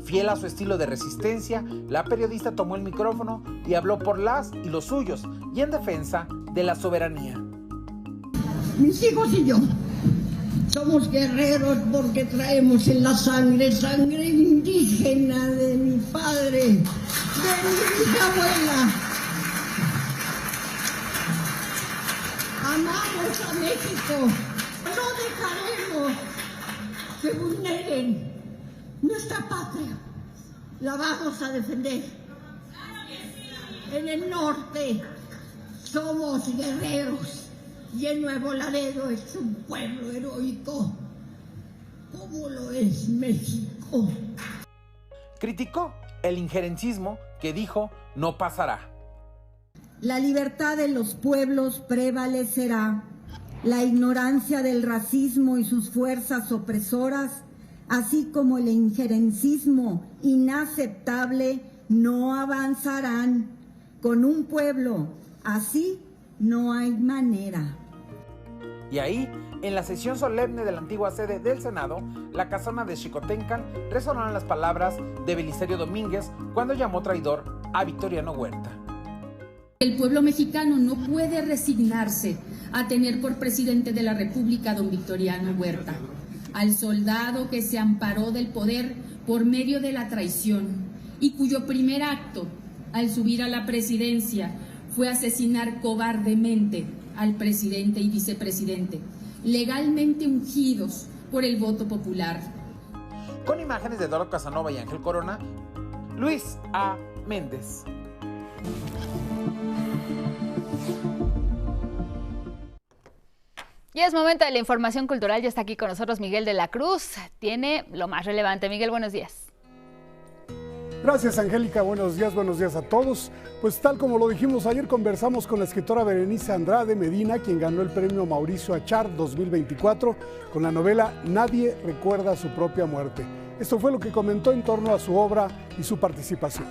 Fiel a su estilo de resistencia, la periodista tomó el micrófono y habló por las y los suyos y en defensa de la soberanía. Mis hijos y yo somos guerreros porque traemos en la sangre indígena de mi padre, de mi bisabuela. Amamos a México. No dejaremos que vulneren nuestra patria. La vamos a defender. En el norte somos guerreros y en Nuevo Laredo es un pueblo heroico, como lo es México. Criticó el injerencismo que dijo no pasará. La libertad de los pueblos prevalecerá. La ignorancia del racismo y sus fuerzas opresoras, así como el injerencismo inaceptable, no avanzarán. Con un pueblo así no hay manera. Y ahí, en la sesión solemne de la antigua sede del Senado, la casona de Xicotencan, resonaron las palabras de Belisario Domínguez cuando llamó traidor a Victoriano Huerta. El pueblo mexicano no puede resignarse a tener por presidente de la República a don Victoriano Huerta, al soldado que se amparó del poder por medio de la traición y cuyo primer acto al subir a la presidencia fue asesinar cobardemente al presidente y vicepresidente, legalmente ungidos por el voto popular. Con imágenes de Eduardo Casanova y Ángel Corona, Luis A. Méndez. Y es momento de la información cultural. Ya está aquí con nosotros Miguel de la Cruz. Tiene lo más relevante. Miguel, buenos días. Gracias, Angélica. Buenos días a todos. Pues tal como lo dijimos ayer, conversamos con la escritora Berenice Andrade Medina, quien ganó el premio Mauricio Achar 2024 con la novela Nadie recuerda su propia muerte. Esto fue lo que comentó en torno a su obra y su participación.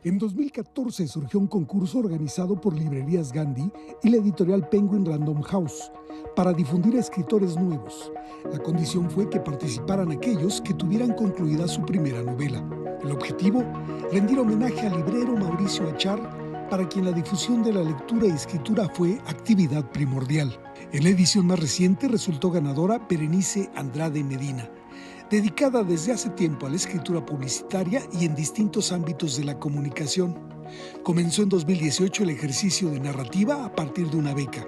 En 2014 surgió un concurso organizado por Librerías Gandhi y la editorial Penguin Random House para difundir a escritores nuevos. La condición fue que participaran aquellos que tuvieran concluida su primera novela. El objetivo, rendir homenaje al librero Mauricio Achar, para quien la difusión de la lectura y escritura fue actividad primordial. En la edición más reciente resultó ganadora Berenice Andrade Medina, dedicada desde hace tiempo a la escritura publicitaria y en distintos ámbitos de la comunicación. Comenzó en 2018 el ejercicio de narrativa a partir de una beca.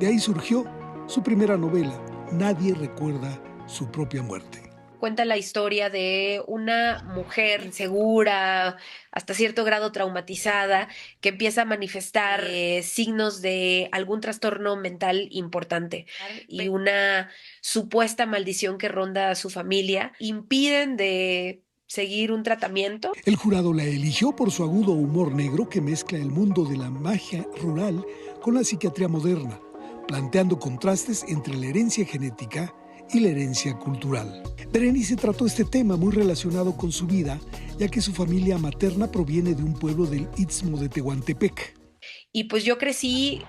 De ahí surgió su primera novela, Nadie recuerda su propia muerte. cuenta la historia de una mujer insegura, hasta cierto grado traumatizada, que empieza a manifestar signos de algún trastorno mental importante y una supuesta maldición que ronda a su familia impiden de seguir un tratamiento. El jurado la eligió por su agudo humor negro que mezcla el mundo de la magia rural con la psiquiatría moderna, planteando contrastes entre la herencia genética y la herencia cultural. Berenice trató este tema muy relacionado con su vida, ya que su familia materna proviene de un pueblo del Istmo de Tehuantepec. Y pues yo crecí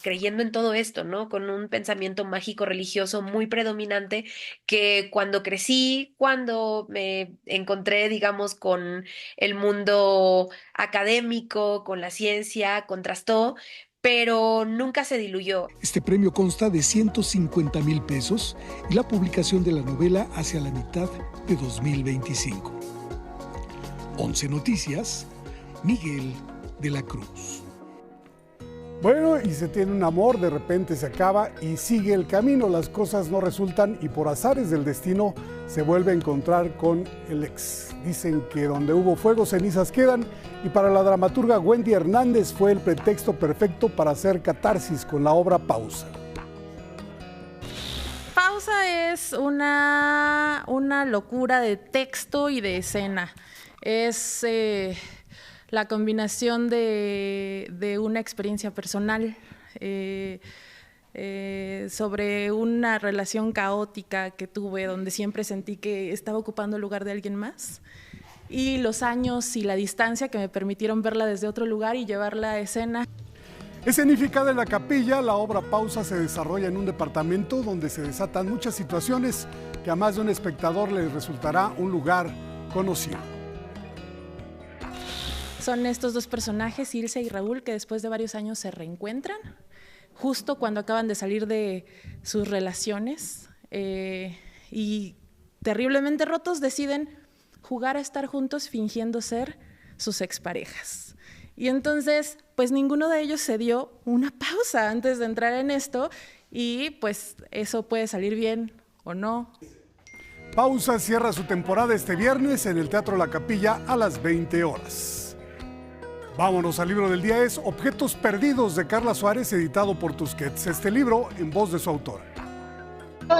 creyendo en todo esto, ¿no? Con un pensamiento mágico religioso muy predominante que cuando crecí, cuando me encontré, digamos, con el mundo académico, con la ciencia, contrastó, pero nunca se diluyó. Este premio consta de 150,000 pesos y la publicación de la novela hacia la mitad de 2025. 11 Noticias, Miguel de la Cruz. Bueno, y se tiene un amor, de repente se acaba y sigue el camino, las cosas no resultan y por azares del destino se vuelve a encontrar con el ex. Dicen que donde hubo fuego, cenizas quedan, y para la dramaturga Wendy Hernández fue el pretexto perfecto para hacer catarsis con la obra Pausa. Pausa es una locura de texto y de escena. Es la combinación de una experiencia personal sobre una relación caótica que tuve, donde siempre sentí que estaba ocupando el lugar de alguien más, y los años y la distancia que me permitieron verla desde otro lugar y llevarla a escena. Escenificada en la capilla, la obra Pausa se desarrolla en un departamento donde se desatan muchas situaciones que a más de un espectador le resultará un lugar conocido. Son estos dos personajes, Ilse y Raúl, que después de varios años se reencuentran, justo cuando acaban de salir de sus relaciones y terriblemente rotos deciden jugar a estar juntos fingiendo ser sus exparejas. Y entonces, pues ninguno de ellos se dio una pausa antes de entrar en esto y pues eso puede salir bien o no. Pausa cierra su temporada este viernes en el Teatro La Capilla a las 20 horas. Vámonos al libro del día, es Objetos Perdidos de Carla Suárez, editado por Tusquets. Este libro en voz de su autora.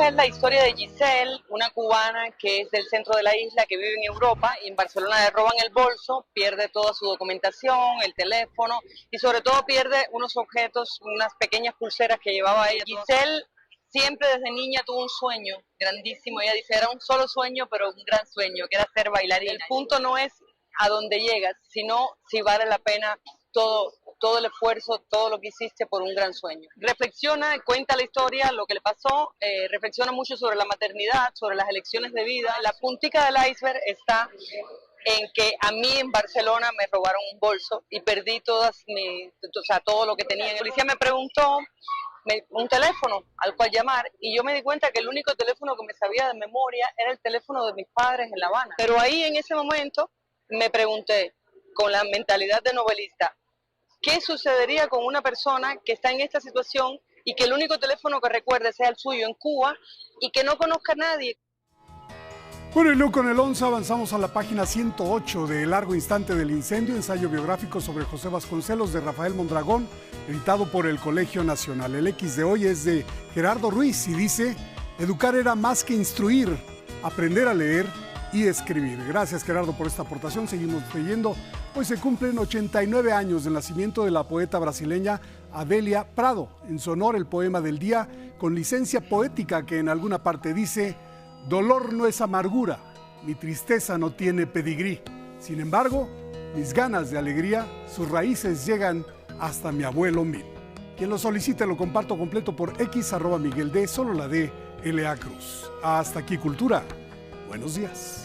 Es la historia de Giselle, una cubana que es del centro de la isla, que vive en Europa y en Barcelona le roban el bolso, pierde toda su documentación, el teléfono y sobre todo pierde unos objetos, unas pequeñas pulseras que llevaba ella. Giselle siempre desde niña tuvo un sueño grandísimo, ella dice, era un solo sueño pero un gran sueño, que era ser bailarina. El punto no es a dónde llegas, sino si vale la pena todo el esfuerzo, todo lo que hiciste por un gran sueño. Reflexiona, cuenta la historia, lo que le pasó, reflexiona mucho sobre la maternidad, sobre las elecciones de vida. La puntica del iceberg está en que a mí en Barcelona me robaron un bolso y perdí todo lo que tenía. La policía me preguntó un teléfono al cual llamar y yo me di cuenta que el único teléfono que me sabía de memoria era el teléfono de mis padres en La Habana. Pero ahí en ese momento me pregunté, con la mentalidad de novelista, ¿qué sucedería con una persona que está en esta situación y que el único teléfono que recuerde sea el suyo en Cuba y que no conozca a nadie? Bueno, y luego con el 11 avanzamos a la página 108 de Largo Instante del Incendio, ensayo biográfico sobre José Vasconcelos de Rafael Mondragón, editado por el Colegio Nacional. El X de hoy es de Gerardo Ruiz y dice, educar era más que instruir, aprender a leer y escribir. Gracias, Gerardo, por esta aportación. Seguimos leyendo. Hoy se cumplen 89 años del nacimiento de la poeta brasileña Adélia Prado. En su honor, el poema del día, con licencia poética que en alguna parte dice: dolor no es amargura, mi tristeza no tiene pedigrí. Sin embargo, mis ganas de alegría, sus raíces llegan hasta mi abuelo Mil. Quien lo solicite lo comparto completo por X, @MiguelD, solo la D, LA Cruz. Hasta aquí Cultura. Buenos días.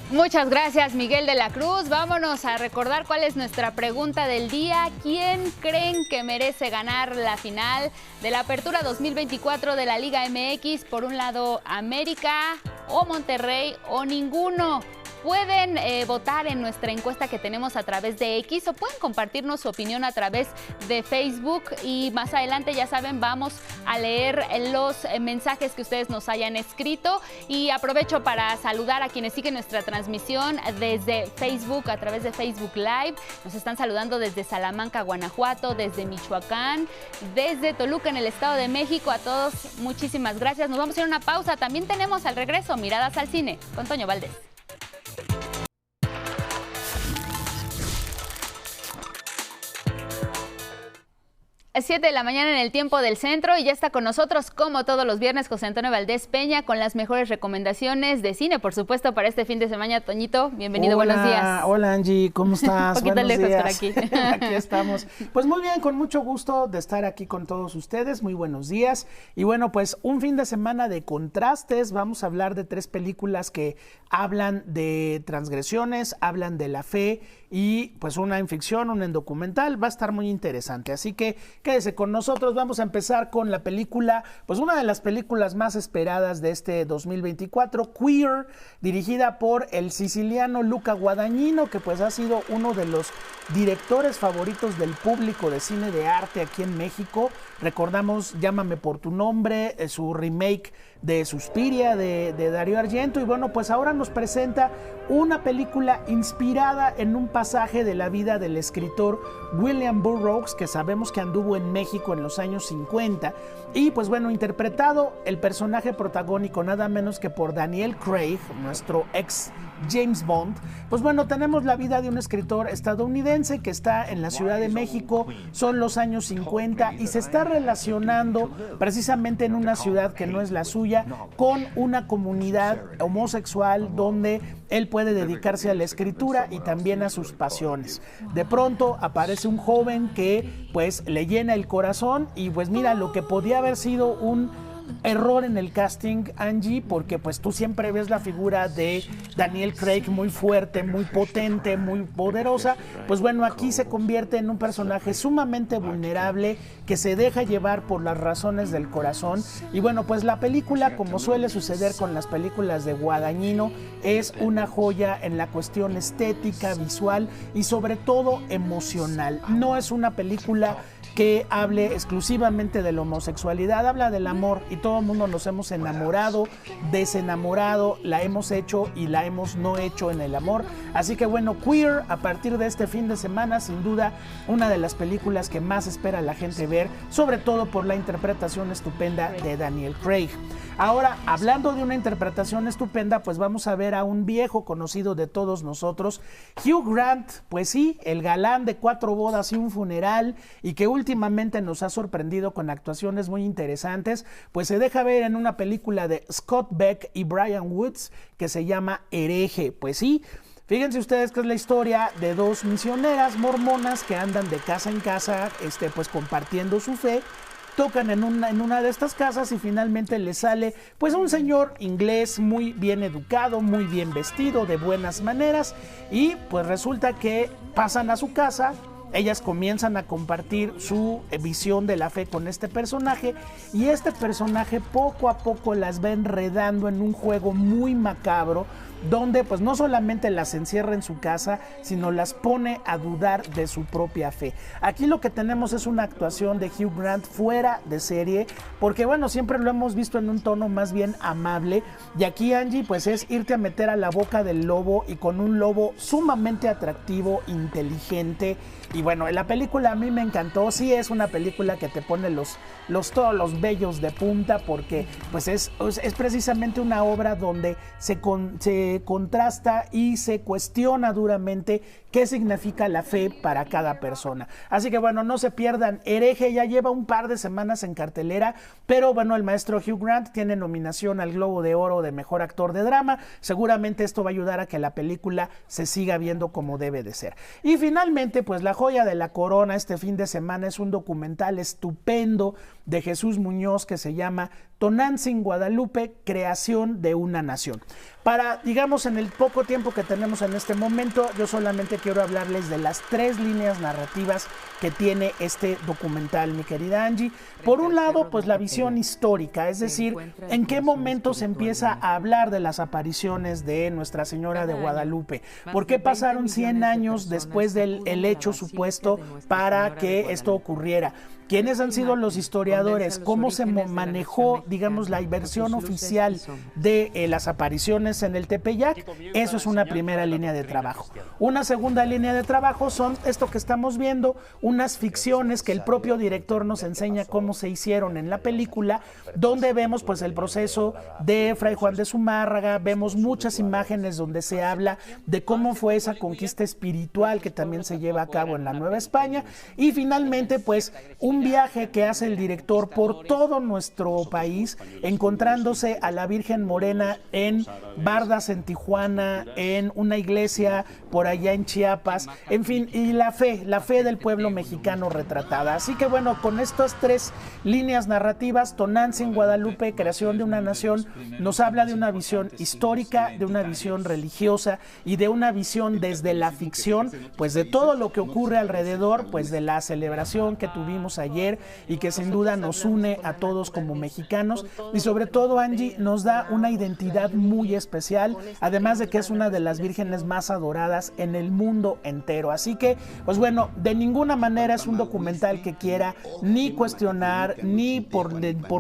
Muchas gracias, Miguel de la Cruz. Vámonos a recordar cuál es nuestra pregunta del día. ¿Quién creen que merece ganar la final de la Apertura 2024 de la Liga MX? Por un lado, América o Monterrey o ninguno. pueden votar en nuestra encuesta que tenemos a través de X o pueden compartirnos su opinión a través de Facebook y más adelante, ya saben, vamos a leer los mensajes que ustedes nos hayan escrito y aprovecho para saludar a quienes siguen nuestra transmisión desde Facebook, a través de Facebook Live. Nos están saludando desde Salamanca, Guanajuato, desde Michoacán, desde Toluca en el Estado de México. A todos, muchísimas gracias. Nos vamos a ir a una pausa. También tenemos al regreso Miradas al Cine con Toño Valdés. 7 de la mañana en el tiempo del centro y ya está con nosotros, como todos los viernes, José Antonio Valdés Peña con las mejores recomendaciones de cine, por supuesto, para este fin de semana. Toñito, bienvenido, buenos días. Hola Angie, ¿cómo estás? Un poquito lejos días. por aquí. Aquí estamos. Pues muy bien, con mucho gusto de estar aquí con todos ustedes, muy buenos días. Y bueno, pues un fin de semana de contrastes, vamos a hablar de 3 películas que hablan de transgresiones, hablan de la fe y pues una en ficción, una en documental, va a estar muy interesante, así que quédese con nosotros. Vamos a empezar con la película, pues una de las películas más esperadas de este 2024, Queer, dirigida por el siciliano Luca Guadagnino, que pues ha sido uno de los directores favoritos del público de cine de arte aquí en México. Recordamos Llámame por tu nombre, su remake de Suspiria de Dario Argento, y bueno, pues ahora nos presenta una película inspirada en un pasaje de la vida del escritor William Burroughs, que sabemos que anduvo en México en los años 50, y pues bueno, interpretado el personaje protagónico nada menos que por Daniel Craig, nuestro ex James Bond. Pues bueno, tenemos la vida de un escritor estadounidense que está en la Ciudad de México, son los años 50 y se está relacionando precisamente en una ciudad que no es la suya, con una comunidad homosexual donde él puede dedicarse a la escritura y también a sus pasiones. De pronto aparece un joven que pues le llena el corazón y pues mira, lo que podía haber sido un error en el casting, Angie, porque pues tú siempre ves la figura de Daniel Craig muy fuerte, muy potente, muy poderosa, pues bueno, aquí se convierte en un personaje sumamente vulnerable que se deja llevar por las razones del corazón. Y bueno, pues la película, como suele suceder con las películas de Guadagnino, es una joya en la cuestión estética, visual y sobre todo emocional. No es una película que hable exclusivamente de la homosexualidad, habla del amor y todo el mundo nos hemos enamorado, desenamorado, la hemos hecho y la hemos no hecho en el amor. Así que bueno, Queer, a partir de este fin de semana, sin duda, una de las películas que más espera la gente ver, sobre todo por la interpretación estupenda de Daniel Craig. Ahora, hablando de una interpretación estupenda, pues vamos a ver a un viejo conocido de todos nosotros, Hugh Grant, pues sí, el galán de 4 bodas y un funeral, y que últimamente nos ha sorprendido con actuaciones muy interesantes, pues se deja ver en una película de Scott Beck y Brian Woods que se llama Hereje. Pues sí, fíjense ustedes que es la historia de 2 misioneras mormonas que andan de casa en casa, pues compartiendo su fe. Tocan en una de estas casas y finalmente les sale pues un señor inglés muy bien educado, muy bien vestido, de buenas maneras, y pues resulta que pasan a su casa. Ellas comienzan a compartir su visión de la fe con este personaje y este personaje poco a poco las va enredando en un juego muy macabro donde pues no solamente las encierra en su casa, sino las pone a dudar de su propia fe. Aquí lo que tenemos es una actuación de Hugh Grant fuera de serie, porque bueno, siempre lo hemos visto en un tono más bien amable, y aquí, Angie, pues es irte a meter a la boca del lobo, y con un lobo sumamente atractivo, inteligente. Y bueno, la película a mí me encantó. Sí, es una película que te pone todos los vellos de punta, porque pues es precisamente una obra donde se contrasta y se cuestiona duramente qué significa la fe para cada persona. Así que bueno, no se pierdan Hereje, ya lleva un par de semanas en cartelera, pero bueno, el maestro Hugh Grant tiene nominación al Globo de Oro de Mejor Actor de Drama. Seguramente esto va a ayudar a que la película se siga viendo como debe de ser. Y finalmente, pues la joya de la corona este fin de semana es un documental estupendo de Jesús Muñoz que se llama Tonantzin Guadalupe, creación de una nación. para, digamos, en el poco tiempo que tenemos en este momento, yo solamente quiero hablarles de las 3 líneas narrativas que tiene este documental, mi querida Angie. Por un lado, pues la visión histórica, es decir, en qué momento se empieza a hablar de las apariciones de Nuestra Señora de Guadalupe, por qué pasaron 100 años después del hecho supuesto para que esto ocurriera. ¿Quiénes han sido los historiadores? ¿Cómo se manejó, digamos, la versión oficial de las apariciones en el Tepeyac? Eso es una primera línea de trabajo. Una segunda línea de trabajo son esto que estamos viendo, unas ficciones que el propio director nos enseña cómo se hicieron en la película, donde vemos pues el proceso de Fray Juan de Zumárraga, vemos muchas imágenes donde se habla de cómo fue esa conquista espiritual que también se lleva a cabo en la Nueva España, y finalmente pues un viaje que hace el director por todo nuestro país, encontrándose a la Virgen Morena en Bardas, en Tijuana, en una iglesia por allá en Chiapas, en fin, y la fe del pueblo mexicano retratada. Así que bueno, con estas 3 líneas narrativas, Tonantzin, Guadalupe, Creación de una Nación, nos habla de una visión histórica, de una visión religiosa y de una visión desde la ficción, pues de todo lo que ocurre alrededor, pues de la celebración que tuvimos ayer y que sin duda nos une a todos como mexicanos, y sobre todo, Angie, nos da una identidad muy especial, además de que es una de las vírgenes más adoradas en el mundo entero. Así que, pues bueno, de ninguna manera es un documental que quiera ni cuestionar, ni por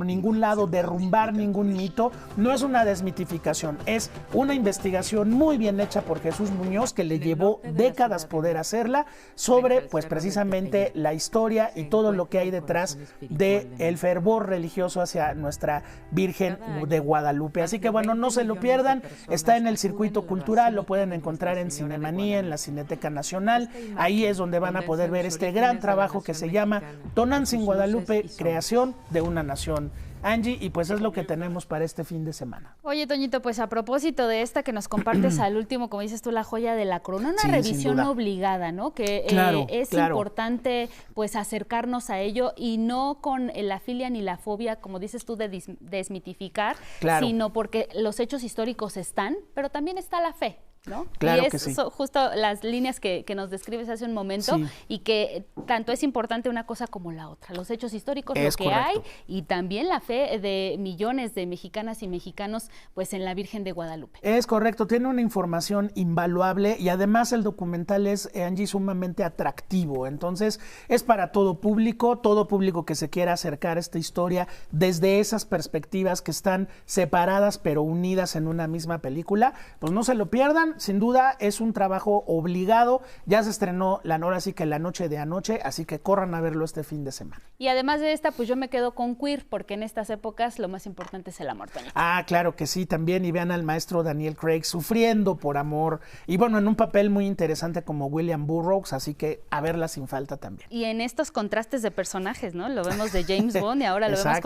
ningún lado derrumbar ningún mito. No es una desmitificación, es una investigación muy bien hecha por Jesús Muñoz, que le llevó décadas poder hacerla, sobre pues precisamente la historia y todo lo que hay detrás del fervor religioso hacia nuestra Virgen de Guadalupe. Así que bueno, no se lo pierdan, está en el circuito cultural, lo pueden encontrar en Cinemanía, en la Cineteca Nacional. Ahí es donde van a poder ver este gran trabajo que se llama Tonantzin Guadalupe, Creación de una Nación. Angie, y pues es lo que tenemos para este fin de semana. Oye, Toñito, pues a propósito de esta que nos compartes al último, como dices tú, la joya de la corona, una revisión obligada, ¿no? Que es importante pues acercarnos a ello, y no con la filia ni la fobia, como dices tú, de desmitificar, sino porque los hechos históricos están, pero también está la fe, ¿no? Claro, y es que sí. Justo las líneas que nos describes hace un momento, y que tanto es importante una cosa como la otra, los hechos históricos, lo que hay, y también la fe de millones de mexicanas y mexicanos pues en la Virgen de Guadalupe. Es correcto, tiene una información invaluable, y además el documental es, Angie, sumamente atractivo. Entonces es para todo público que se quiera acercar a esta historia desde esas perspectivas que están separadas pero unidas en una misma película. Pues no se lo pierdan, sin duda es un trabajo obligado. Ya se estrenó ahora sí que la noche de anoche, así que corran a verlo este fin de semana. Y además de esta, pues yo me quedo con Queer, porque en estas épocas lo más importante es el amor, Toñito. Ah, claro que sí, también, y vean al maestro Daniel Craig sufriendo por amor, y bueno, en un papel muy interesante como William Burroughs, así que a verla sin falta también. Y en estos contrastes de personajes, ¿no? Lo vemos de James Bond y ahora lo vemos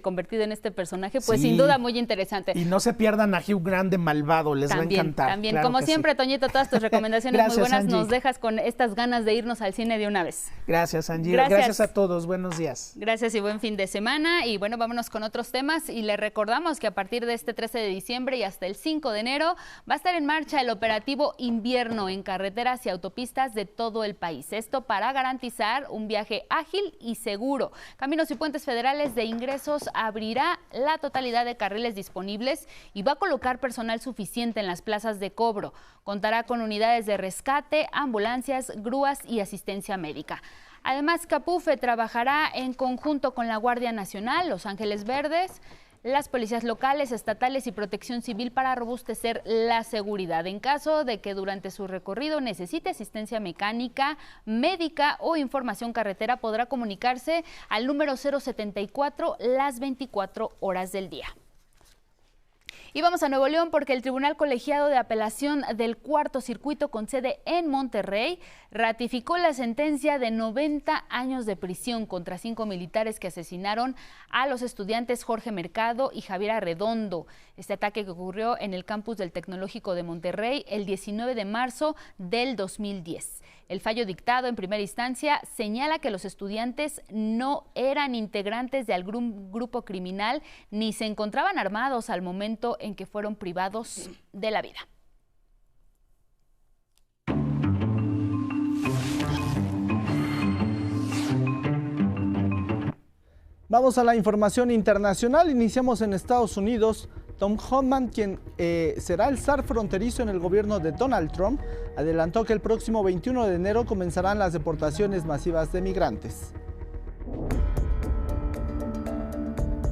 convertido en este personaje, pues sin duda muy interesante. Y no se pierdan a Hugh Grant de malvado, les va a encantar. También, claro, como siempre, Toñito, todas tus recomendaciones gracias, muy buenas, Angie. Nos dejas con estas ganas de irnos al cine de una vez. Gracias, Angie. Gracias a todos, buenos días. Gracias y buen fin de semana. Y bueno, vámonos con otros temas, y les recordamos que a partir de este 13 de diciembre y hasta el 5 de enero va a estar en marcha el operativo Invierno en carreteras y autopistas de todo el país. Esto para garantizar un viaje ágil y seguro. Caminos y Puentes Federales de Ingresos abrirá la totalidad de carriles disponibles y va a colocar personal suficiente en las plazas de cobro. Contará con unidades de rescate, ambulancias, grúas y asistencia médica. Además, Capufe trabajará en conjunto con la Guardia Nacional, Los Ángeles Verdes, las policías locales, estatales y protección civil para robustecer la seguridad. En caso de que durante su recorrido necesite asistencia mecánica, médica o información carretera, podrá comunicarse al número 074 las 24 horas del día. Y vamos a Nuevo León, porque el Tribunal Colegiado de Apelación del Cuarto Circuito, con sede en Monterrey, ratificó la sentencia de 90 años de prisión contra 5 militares que asesinaron a los estudiantes Jorge Mercado y Javier Arredondo. Este ataque que ocurrió en el campus del Tecnológico de Monterrey el 19 de marzo del 2010. El fallo dictado en primera instancia señala que los estudiantes no eran integrantes de algún grupo criminal ni se encontraban armados al momento en que fueron privados de la vida. Vamos a la información internacional. Iniciamos en Estados Unidos. Tom Homan, quien será el zar fronterizo en el gobierno de Donald Trump, adelantó que el próximo 21 de enero comenzarán las deportaciones masivas de migrantes.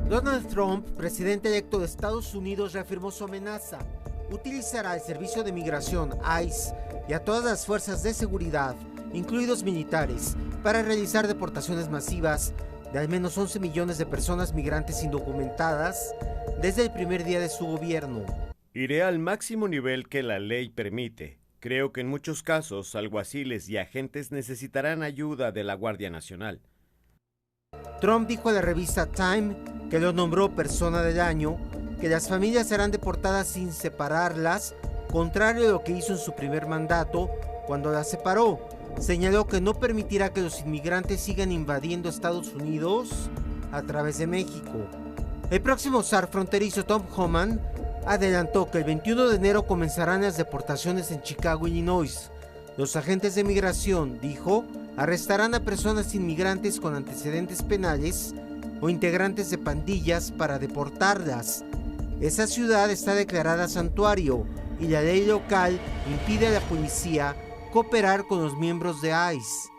Donald Trump, presidente electo de Estados Unidos, reafirmó su amenaza. Utilizará el servicio de migración ICE y a todas las fuerzas de seguridad, incluidos militares, para realizar deportaciones masivas de al menos 11 millones de personas migrantes indocumentadas desde el primer día de su gobierno. Iré al máximo nivel que la ley permite. Creo que en muchos casos alguaciles y agentes necesitarán ayuda de la Guardia Nacional. Trump dijo a la revista Time, que lo nombró persona del año, que las familias serán deportadas sin separarlas, contrario a lo que hizo en su primer mandato cuando las separó. Señaló que no permitirá que los inmigrantes sigan invadiendo Estados Unidos a través de México. El próximo zar fronterizo, Tom Homan, adelantó que el 21 de enero comenzarán las deportaciones en Chicago, Illinois. Los agentes de migración, dijo, arrestarán a personas inmigrantes con antecedentes penales o integrantes de pandillas para deportarlas. Esa ciudad está declarada santuario y la ley local impide a la policía cooperar con los miembros de ICE.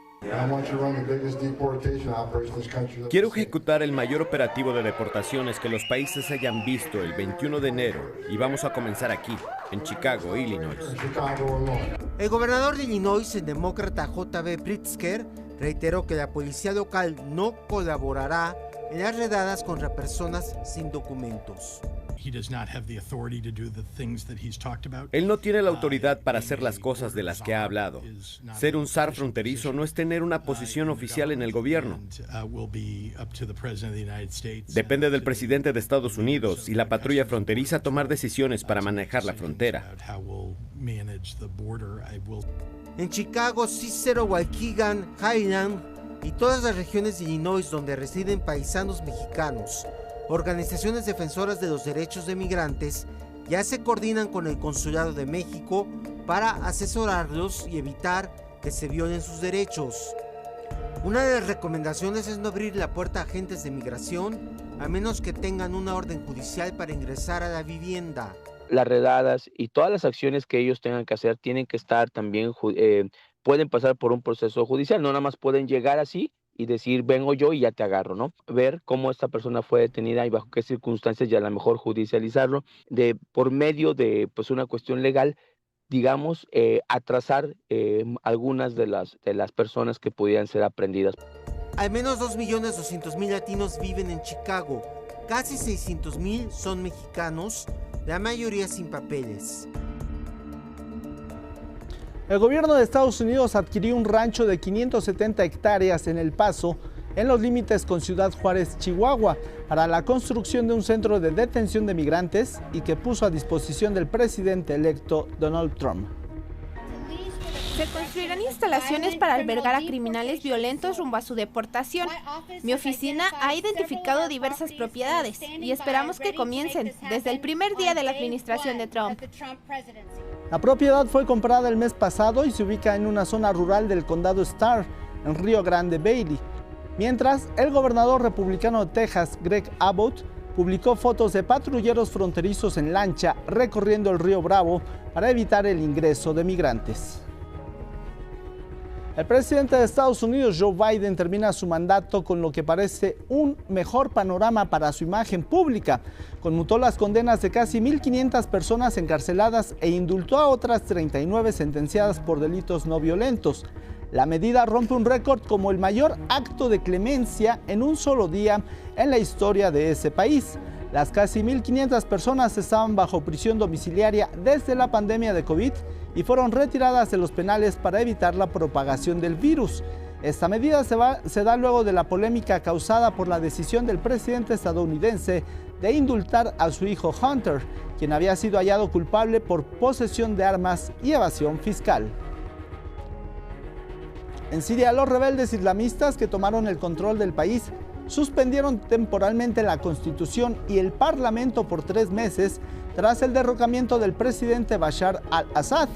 Quiero ejecutar el mayor operativo de deportaciones que los países hayan visto el 21 de enero y vamos a comenzar aquí, en Chicago, Illinois. El gobernador de Illinois, el demócrata J.B. Pritzker, reiteró que la policía local no colaborará en las redadas contra personas sin documentos. Él no tiene la autoridad para hacer las cosas de las que ha hablado. Ser un zar fronterizo no es tener una posición oficial en el gobierno. Depende del presidente de Estados Unidos y la patrulla fronteriza tomar decisiones para manejar la frontera. En Chicago, Cicero, Waukegan, Highland y todas las regiones de Illinois donde residen paisanos mexicanos, organizaciones defensoras de los derechos de migrantes ya se coordinan con el Consulado de México para asesorarlos y evitar que se violen sus derechos. Una de las recomendaciones es no abrir la puerta a agentes de migración a menos que tengan una orden judicial para ingresar a la vivienda. Las redadas y todas las acciones que ellos tengan que hacer tienen que estar también, pueden pasar por un proceso judicial, no nada más pueden llegar así y decir, vengo yo y ya te agarro, ¿no? Ver cómo esta persona fue detenida y bajo qué circunstancias y a lo mejor judicializarlo por medio de pues una cuestión legal, digamos, atrasar algunas de las personas que pudieran ser aprehendidas. Al menos 2.200.000 latinos viven en Chicago, casi 600.000 son mexicanos, la mayoría sin papeles. El gobierno de Estados Unidos adquirió un rancho de 570 hectáreas en El Paso, en los límites con Ciudad Juárez, Chihuahua, para la construcción de un centro de detención de migrantes y que puso a disposición del presidente electo Donald Trump. Se construirán instalaciones para albergar a criminales violentos rumbo a su deportación. Mi oficina ha identificado diversas propiedades y esperamos que comiencen desde el primer día de la administración de Trump. La propiedad fue comprada el mes pasado y se ubica en una zona rural del condado Starr, en Río Grande Valley. Mientras, el gobernador republicano de Texas, Greg Abbott, publicó fotos de patrulleros fronterizos en lancha recorriendo el río Bravo para evitar el ingreso de migrantes. El presidente de Estados Unidos, Joe Biden, termina su mandato con lo que parece un mejor panorama para su imagen pública. Conmutó las condenas de casi 1.500 personas encarceladas e indultó a otras 39 sentenciadas por delitos no violentos. La medida rompe un récord como el mayor acto de clemencia en un solo día en la historia de ese país. Las casi 1.500 personas estaban bajo prisión domiciliaria desde la pandemia de COVID y fueron retiradas de los penales para evitar la propagación del virus. Esta medida se da luego de la polémica causada por la decisión del presidente estadounidense de indultar a su hijo Hunter, quien había sido hallado culpable por posesión de armas y evasión fiscal. En Siria, los rebeldes islamistas que tomaron el control del país suspendieron temporalmente la Constitución y el Parlamento por 3 meses tras el derrocamiento del presidente Bashar al-Assad.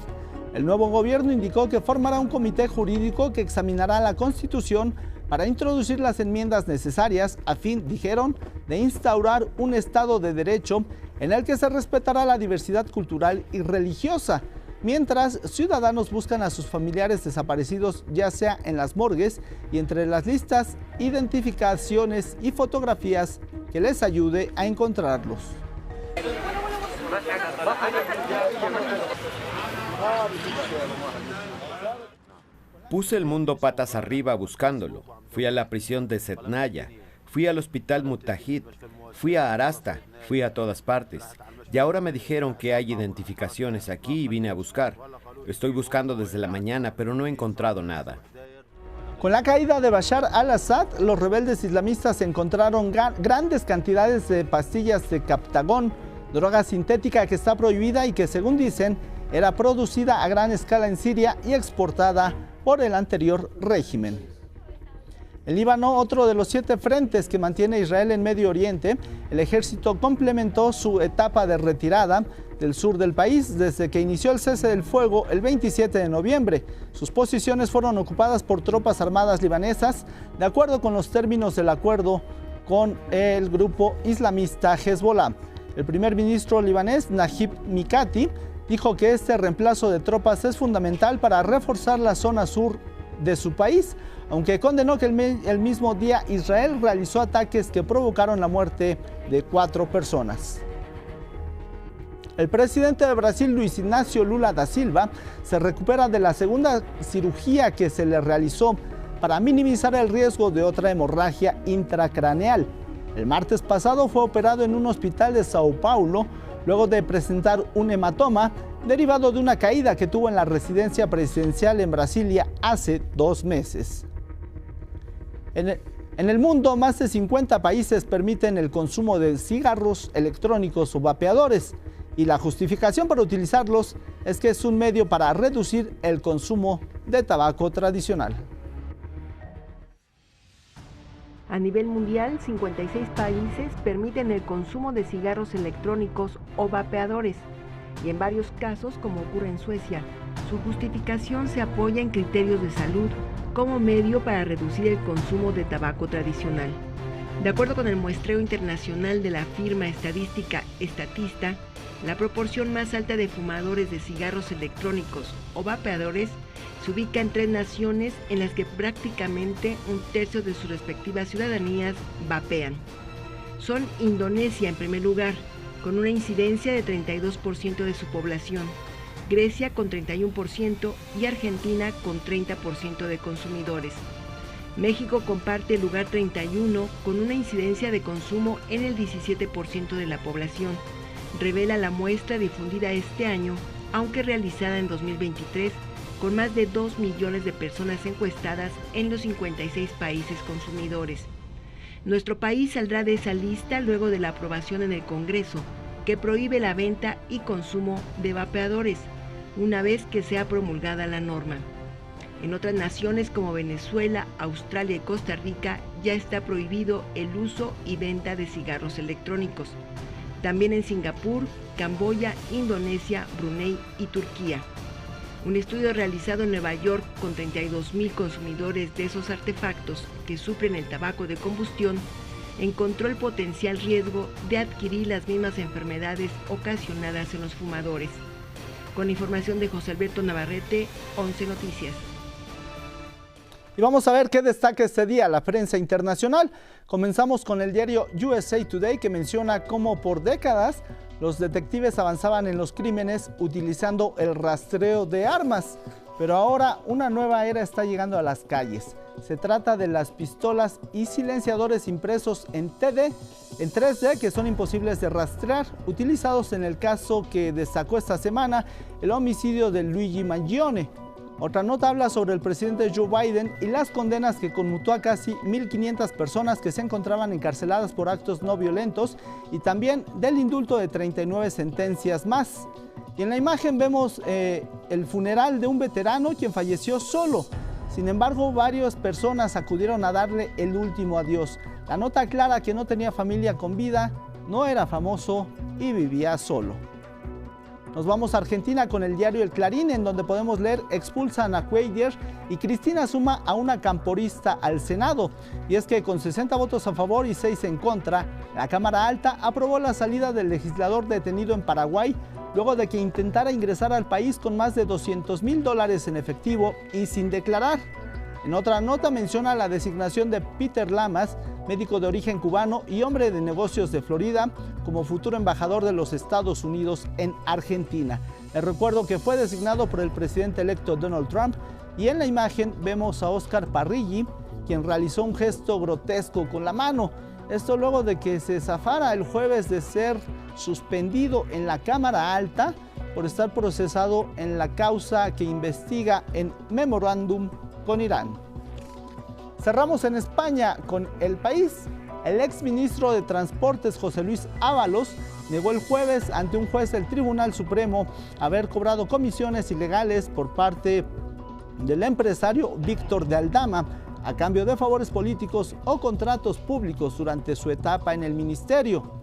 El nuevo gobierno indicó que formará un comité jurídico que examinará la Constitución para introducir las enmiendas necesarias a fin, dijeron, de instaurar un Estado de Derecho en el que se respetará la diversidad cultural y religiosa, mientras ciudadanos buscan a sus familiares desaparecidos, ya sea en las morgues y entre las listas, identificaciones y fotografías que les ayude a encontrarlos. Puse el mundo patas arriba buscándolo. Fui a la prisión de Setnaya, fui al hospital Mutahid, fui a Arasta, fui a todas partes. Y ahora me dijeron que hay identificaciones aquí y vine a buscar. Estoy buscando desde la mañana, pero no he encontrado nada. Con la caída de Bashar al-Assad, los rebeldes islamistas encontraron grandes cantidades de pastillas de Captagón, droga sintética que está prohibida y que, según dicen, era producida a gran escala en Siria y exportada por el anterior régimen. En Líbano, otro de los 7 frentes que mantiene Israel en Medio Oriente, el ejército complementó su etapa de retirada del sur del país desde que inició el cese del fuego el 27 de noviembre. Sus posiciones fueron ocupadas por tropas armadas libanesas, de acuerdo con los términos del acuerdo con el grupo islamista Hezbollah. El primer ministro libanés, Najib Mikati, dijo que este reemplazo de tropas es fundamental para reforzar la zona sur de su país, aunque condenó que el mismo día Israel realizó ataques que provocaron la muerte de 4 personas. El presidente de Brasil, Luiz Inácio Lula da Silva, se recupera de la segunda cirugía que se le realizó para minimizar el riesgo de otra hemorragia intracraneal. El martes pasado fue operado en un hospital de Sao Paulo, luego de presentar un hematoma derivado de una caída que tuvo en la residencia presidencial en Brasilia hace 2 meses. En el mundo, más de 50 países permiten el consumo de cigarros electrónicos o vapeadores, y la justificación para utilizarlos es que es un medio para reducir el consumo de tabaco tradicional. A nivel mundial, 56 países permiten el consumo de cigarros electrónicos o vapeadores, y en varios casos, como ocurre en Suecia, su justificación se apoya en criterios de salud como medio para reducir el consumo de tabaco tradicional. De acuerdo con el muestreo internacional de la firma estadística Statista, la proporción más alta de fumadores de cigarros electrónicos o vapeadores se ubica en 3 naciones en las que prácticamente 1/3 de sus respectivas ciudadanías vapean. Son Indonesia en primer lugar, con una incidencia de 32% de su población, Grecia con 31% y Argentina con 30% de consumidores. México comparte el lugar 31 con una incidencia de consumo en el 17% de la población, revela la muestra difundida este año, aunque realizada en 2023, con más de 2 millones de personas encuestadas en los 56 países consumidores. Nuestro país saldrá de esa lista luego de la aprobación en el Congreso, que prohíbe la venta y consumo de vapeadores, una vez que sea promulgada la norma. En otras naciones como Venezuela, Australia y Costa Rica ya está prohibido el uso y venta de cigarros electrónicos. También en Singapur, Camboya, Indonesia, Brunei y Turquía. Un estudio realizado en Nueva York con 32,000 consumidores de esos artefactos que suplen el tabaco de combustión encontró el potencial riesgo de adquirir las mismas enfermedades ocasionadas en los fumadores. Con información de José Alberto Navarrete, 11 Noticias. Y vamos a ver qué destaca este día la prensa internacional. Comenzamos con el diario USA Today, que menciona cómo por décadas los detectives avanzaban en los crímenes utilizando el rastreo de armas. Pero ahora una nueva era está llegando a las calles. Se trata de las pistolas y silenciadores impresos en 3D que son imposibles de rastrear, utilizados en el caso que destacó esta semana, el homicidio de Luigi Mangione. Otra nota habla sobre el presidente Joe Biden y las condenas que conmutó a casi 1,500 personas que se encontraban encarceladas por actos no violentos, y también del indulto de 39 sentencias más. Y en la imagen vemos el funeral de un veterano quien falleció solo. Sin embargo, varias personas acudieron a darle el último adiós. La nota aclara que no tenía familia con vida no era famoso y vivía solo. Nos vamos a Argentina con el diario El Clarín, en donde podemos leer: expulsan a Cuellar y Cristina suma a una camporista al Senado. Y es que con 60 votos a favor y 6 en contra, la Cámara Alta aprobó la salida del legislador detenido en Paraguay luego de que intentara ingresar al país con más de $200,000 en efectivo y sin declarar. En otra nota menciona la designación de Peter Lamas, médico de origen cubano y hombre de negocios de Florida, como futuro embajador de los Estados Unidos en Argentina. Les recuerdo que fue designado por el presidente electo Donald Trump, y en la imagen vemos a Oscar Parrilli, quien realizó un gesto grotesco con la mano. Esto luego de que se zafara el jueves de ser suspendido en la Cámara Alta por estar procesado en la causa que investiga en memorándum con Irán. Cerramos en España con El País. El exministro de Transportes José Luis Ábalos negó el jueves ante un juez del Tribunal Supremo haber cobrado comisiones ilegales por parte del empresario Víctor de Aldama a cambio de favores políticos o contratos públicos durante su etapa en el ministerio.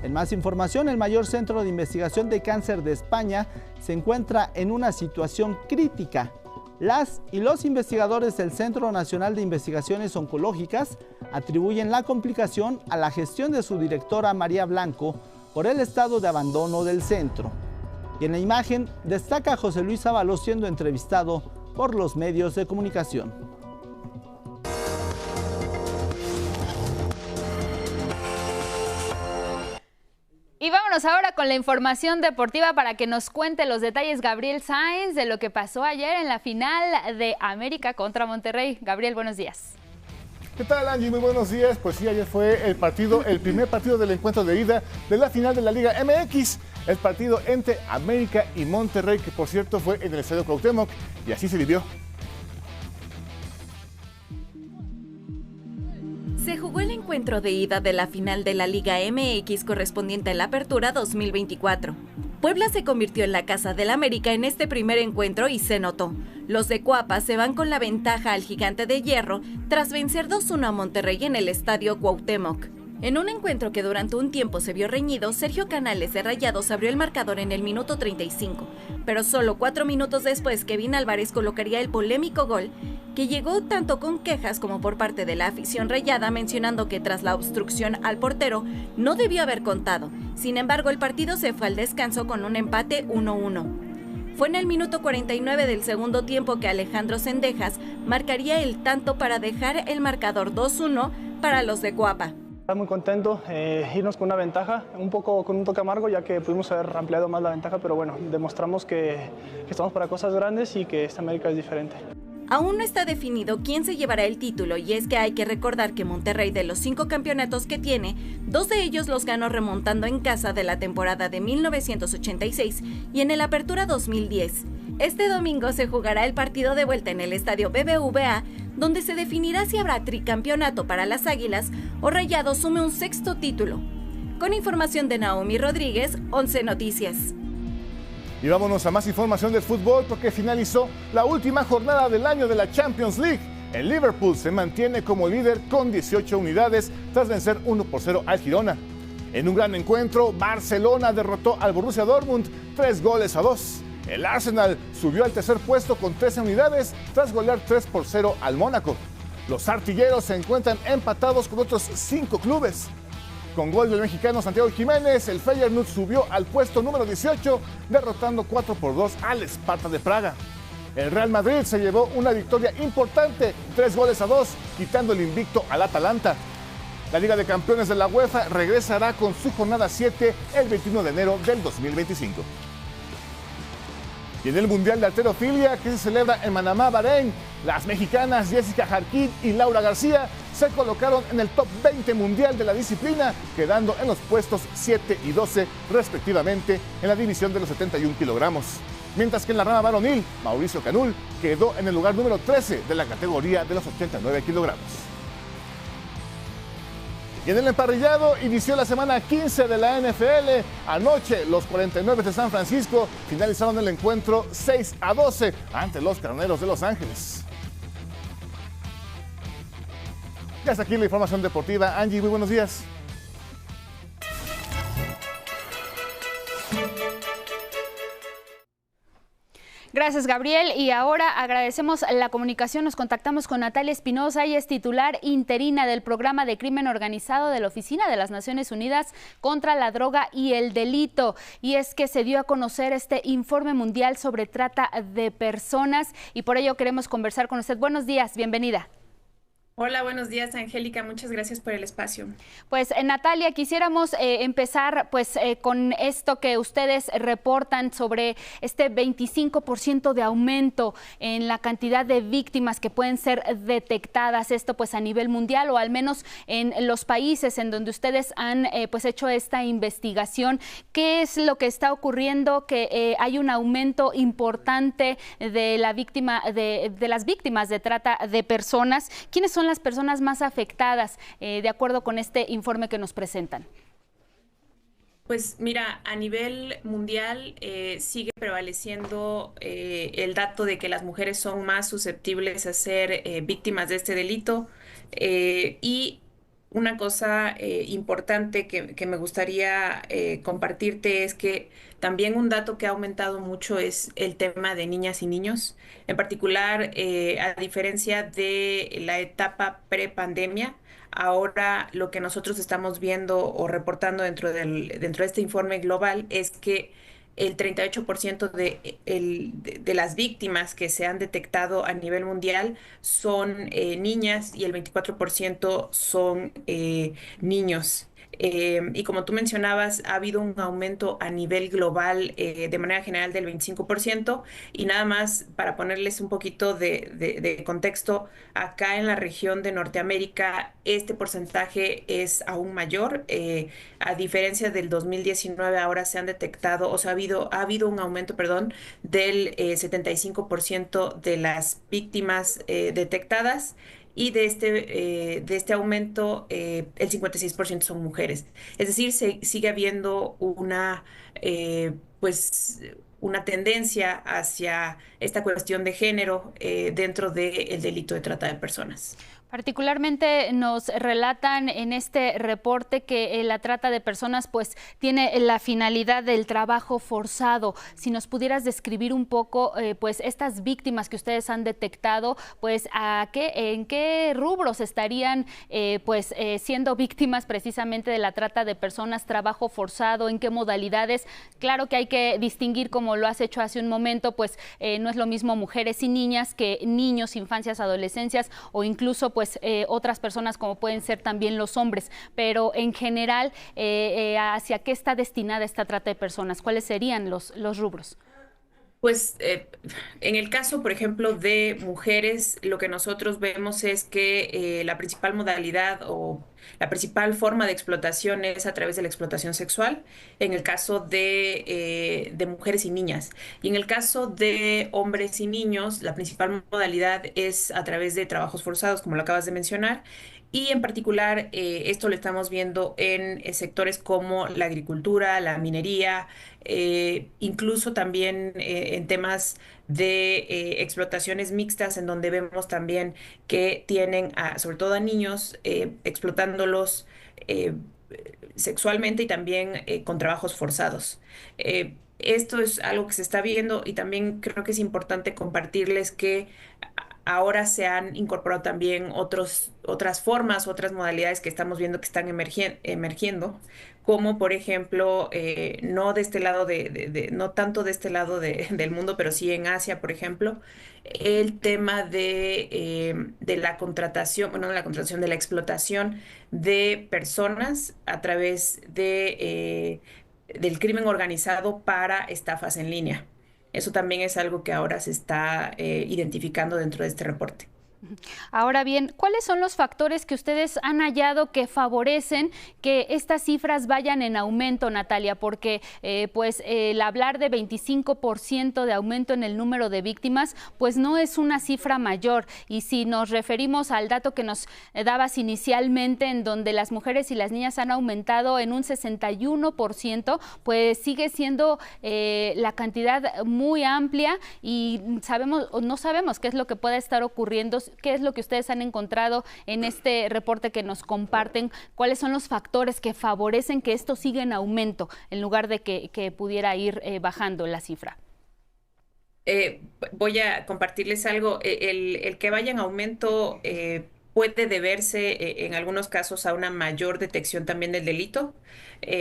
En más información, el mayor centro de investigación de cáncer de España se encuentra en una situación crítica. Las y los investigadores del Centro Nacional de Investigaciones Oncológicas atribuyen la complicación a la gestión de su directora María Blanco por el estado de abandono del centro. Y en la imagen destaca José Luis Ábalos siendo entrevistado por los medios de comunicación. Y vámonos ahora con la información deportiva para que nos cuente los detalles Gabriel Sáenz de lo que pasó ayer en la final de América contra Monterrey. Gabriel, buenos días. ¿Qué tal, Angie? Muy buenos días. Pues sí, ayer fue el primer partido del encuentro de ida de la final de la Liga MX. El partido entre América y Monterrey, que por cierto fue en el Estadio Cuauhtémoc, y así se vivió. Se jugó el encuentro de ida de la final de la Liga MX correspondiente a la Apertura 2024. Puebla se convirtió en la casa del América en este primer encuentro y se notó. Los de Cuapa se van con la ventaja al Gigante de Hierro tras vencer 2-1 a Monterrey en el Estadio Cuauhtémoc. En un encuentro que durante un tiempo se vio reñido, Sergio Canales de Rayados abrió el marcador en el minuto 35, pero solo 4 minutos después Kevin Álvarez colocaría el polémico gol, que llegó tanto con quejas como por parte de la afición rayada, mencionando que tras la obstrucción al portero no debió haber contado. Sin embargo, el partido se fue al descanso con un empate 1-1. Fue en el minuto 49 del segundo tiempo que Alejandro Cendejas marcaría el tanto para dejar el marcador 2-1 para los de Cuapa. Muy contento, irnos con una ventaja, con un toque amargo, ya que pudimos haber ampliado más la ventaja, pero bueno, demostramos que estamos para cosas grandes y que esta América es diferente. Aún no está definido quién se llevará el título, y es que hay que recordar que Monterrey, de los 5 campeonatos que tiene, 2 de ellos los ganó remontando en casa de la temporada de 1986 y en el Apertura 2010. Este domingo se jugará el partido de vuelta en el estadio BBVA, donde se definirá si habrá tricampeonato para las Águilas o Rayados sume un 6º título. Con información de Naomi Rodríguez, 11 Noticias. Y vámonos a más información del fútbol, porque finalizó la última jornada del año de la Champions League. El Liverpool se mantiene como líder con 18 unidades tras vencer 1-0 al Girona. En un gran encuentro, Barcelona derrotó al Borussia Dortmund 3-2. El Arsenal subió al tercer puesto con 13 unidades tras golear 3-0 al Mónaco. Los artilleros se encuentran empatados con otros 5 clubes. Con gol del mexicano Santiago Jiménez, el Feyenoord subió al puesto número 18, derrotando 4-2 al Sparta de Praga. El Real Madrid se llevó una victoria importante, 3-2, quitando el invicto al Atalanta. La Liga de Campeones de la UEFA regresará con su jornada 7 el 21 de enero del 2025. Y en el Mundial de Halterofilia, que se celebra en Manamá, Bahrein, las mexicanas Jessica Jarquín y Laura García se colocaron en el top 20 mundial de la disciplina, quedando en los puestos 7 y 12 respectivamente en la división de los 71 kilogramos. Mientras que en la rama varonil, Mauricio Canul quedó en el lugar número 13 de la categoría de los 89 kilogramos. Y en el emparrillado inició la semana 15 de la NFL. Anoche los 49 de San Francisco finalizaron el encuentro 6-12 ante los Carneros de Los Ángeles. Y hasta aquí la información deportiva. Angie, muy buenos días. Gracias, Gabriel. Y ahora agradecemos la comunicación. Nos contactamos con Natalia Espinosa. Ella es titular interina del Programa de Crimen Organizado de la Oficina de las Naciones Unidas contra la Droga y el Delito. Y es que se dio a conocer este informe mundial sobre trata de personas y por ello queremos conversar con usted. Buenos días, bienvenida. Hola, buenos días, Angélica. Muchas gracias por el espacio. Pues, Natalia, quisiéramos empezar con esto que ustedes reportan sobre este 25% de aumento en la cantidad de víctimas que pueden ser detectadas, esto pues a nivel mundial o al menos en los países en donde ustedes han hecho esta investigación. ¿Qué es lo que está ocurriendo? Que hay un aumento importante de la víctima, de las víctimas de trata de personas. ¿Quiénes son las personas más afectadas de acuerdo con este informe que nos presentan? Pues mira, a nivel mundial sigue prevaleciendo el dato de que las mujeres son más susceptibles a ser víctimas de este delito y una cosa importante que me gustaría compartirte es que también un dato que ha aumentado mucho es el tema de niñas y niños. En particular, a diferencia de la etapa prepandemia, ahora lo que nosotros estamos viendo o reportando dentro de este informe global es que el 38% de las víctimas que se han detectado a nivel mundial son niñas y el 24% son niños. Y como tú mencionabas, ha habido un aumento a nivel global de manera general del 25%. Y nada más para ponerles un poquito de contexto, acá en la región de Norteamérica este porcentaje es aún mayor. A diferencia del 2019, ahora se han detectado, o sea, ha habido un aumento, perdón, del 75% de las víctimas detectadas. Y de este aumento, el 56% son mujeres. Es decir, sigue habiendo una tendencia hacia esta cuestión de género dentro del delito de trata de personas. Particularmente nos relatan en este reporte que la trata de personas pues tiene la finalidad del trabajo forzado. Si nos pudieras describir un poco pues estas víctimas que ustedes han detectado, pues en qué rubros estarían siendo víctimas precisamente de la trata de personas, trabajo forzado, en qué modalidades. Claro que hay que distinguir, como lo has hecho hace un momento, pues no es lo mismo mujeres y niñas que niños, infancias, adolescencias o incluso otras personas como pueden ser también los hombres, pero en general, ¿hacia qué está destinada esta trata de personas? ¿Cuáles serían los rubros? Pues en el caso, por ejemplo, de mujeres, lo que nosotros vemos es que la principal modalidad o la principal forma de explotación es a través de la explotación sexual, en el caso de mujeres y niñas. Y en el caso de hombres y niños, la principal modalidad es a través de trabajos forzados, como lo acabas de mencionar. Y en particular, esto lo estamos viendo en sectores como la agricultura, la minería, incluso también en temas de explotaciones mixtas, en donde vemos también que tienen, sobre todo a niños, explotándolos sexualmente y también con trabajos forzados. Esto es algo que se está viendo y también creo que es importante compartirles que ahora se han incorporado también otras formas, otras modalidades que estamos viendo que están emergiendo, como por ejemplo, no de este lado no tanto de este lado del mundo, pero sí en Asia, por ejemplo, el tema de la contratación, bueno, de la explotación de personas a través del crimen organizado para estafas en línea. Eso también es algo que ahora se está identificando dentro de este reporte. Ahora bien, ¿cuáles son los factores que ustedes han hallado que favorecen que estas cifras vayan en aumento, Natalia? Porque el hablar de 25% de aumento en el número de víctimas, pues no es una cifra mayor. Y si nos referimos al dato que nos dabas inicialmente, en donde las mujeres y las niñas han aumentado en un 61%, pues sigue siendo la cantidad muy amplia y no sabemos qué es lo que puede estar ocurriendo. ¿Qué es lo que ustedes han encontrado en este reporte que nos comparten? ¿Cuáles son los factores que favorecen que esto siga en aumento en lugar de que pudiera ir bajando la cifra? Voy a compartirles algo. El que vaya en aumento puede deberse en algunos casos a una mayor detección también del delito,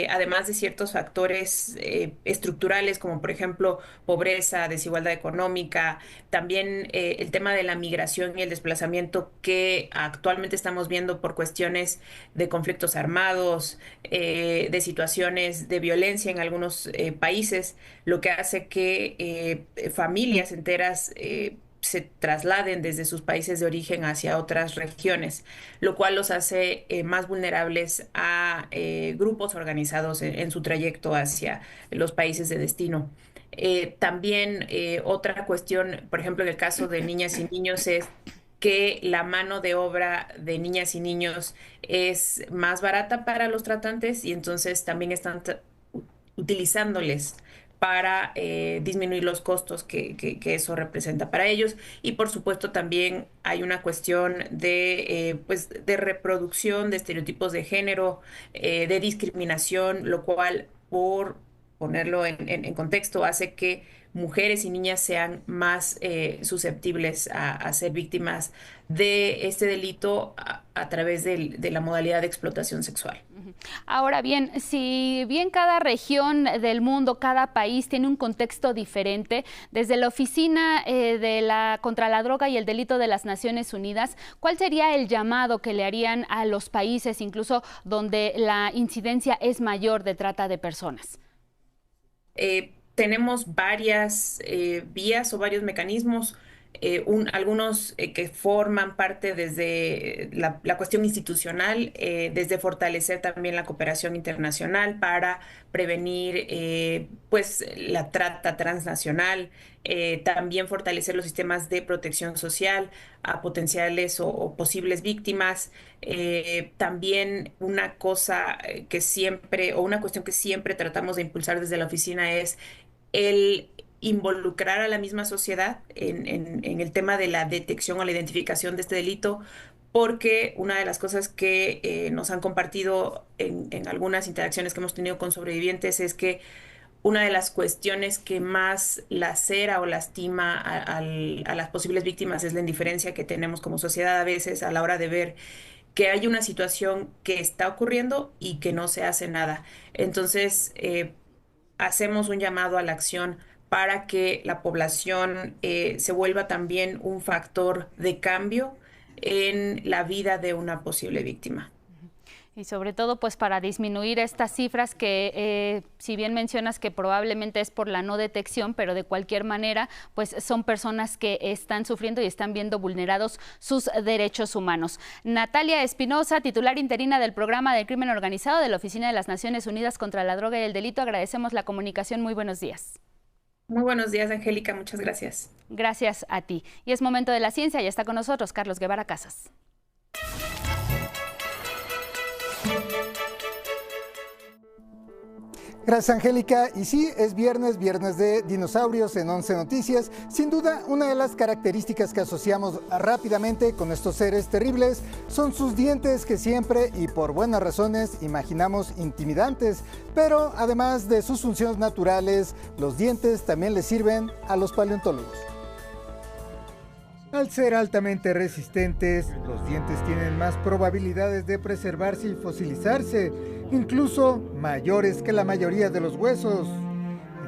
además de ciertos factores estructurales como por ejemplo pobreza, desigualdad económica, también el tema de la migración y el desplazamiento que actualmente estamos viendo por cuestiones de conflictos armados, de situaciones de violencia en algunos países, lo que hace que familias enteras se trasladen desde sus países de origen hacia otras regiones, lo cual los hace más vulnerables a grupos organizados en su trayecto hacia los países de destino. También otra cuestión, por ejemplo, en el caso de niñas y niños, es que la mano de obra de niñas y niños es más barata para los tratantes y entonces también están utilizándoles para disminuir los costos que eso representa para ellos. Y por supuesto también hay una cuestión pues, de reproducción de estereotipos de género, de discriminación, lo cual, por ponerlo en contexto, hace que mujeres y niñas sean más susceptibles a ser víctimas de este delito a través de la modalidad de explotación sexual. Ahora bien, si bien cada región del mundo, cada país tiene un contexto diferente, desde la Oficina contra la Droga y el Delito de las Naciones Unidas, ¿cuál sería el llamado que le harían a los países, incluso donde la incidencia es mayor de trata de personas? Tenemos varias vías o varios mecanismos, algunos que forman parte desde la cuestión institucional, desde fortalecer también la cooperación internacional para prevenir pues, la trata transnacional, también fortalecer los sistemas de protección social a potenciales o posibles víctimas. También una cosa que siempre, o una cuestión que siempre tratamos de impulsar desde la oficina es el involucrar a la misma sociedad en el tema de la detección o la identificación de este delito, porque una de las cosas que nos han compartido en algunas interacciones que hemos tenido con sobrevivientes es que una de las cuestiones que más lacera o lastima a las posibles víctimas es la indiferencia que tenemos como sociedad a veces a la hora de ver que hay una situación que está ocurriendo y que no se hace nada. Entonces, hacemos un llamado a la acción para que la población se vuelva también un factor de cambio en la vida de una posible víctima. Y sobre todo, pues para disminuir estas cifras que, si bien mencionas que probablemente es por la no detección, pero de cualquier manera, pues son personas que están sufriendo y están viendo vulnerados sus derechos humanos. Natalia Espinosa, titular interina del Programa de Crimen Organizado de la Oficina de las Naciones Unidas contra la Droga y el Delito, agradecemos la comunicación. Muy buenos días. Muy buenos días, Angélica. Muchas gracias. Gracias a ti. Y es momento de la ciencia. Ya está con nosotros Carlos Guevara Casas. Gracias, Angélica. Y sí, es viernes de dinosaurios en 11 Noticias. Sin duda, una de las características que asociamos rápidamente con estos seres terribles son sus dientes, que siempre y por buenas razones imaginamos intimidantes. Pero además de sus funciones naturales, los dientes también les sirven a los paleontólogos. Al ser altamente resistentes, los dientes tienen más probabilidades de preservarse y fosilizarse, incluso mayores que la mayoría de los huesos.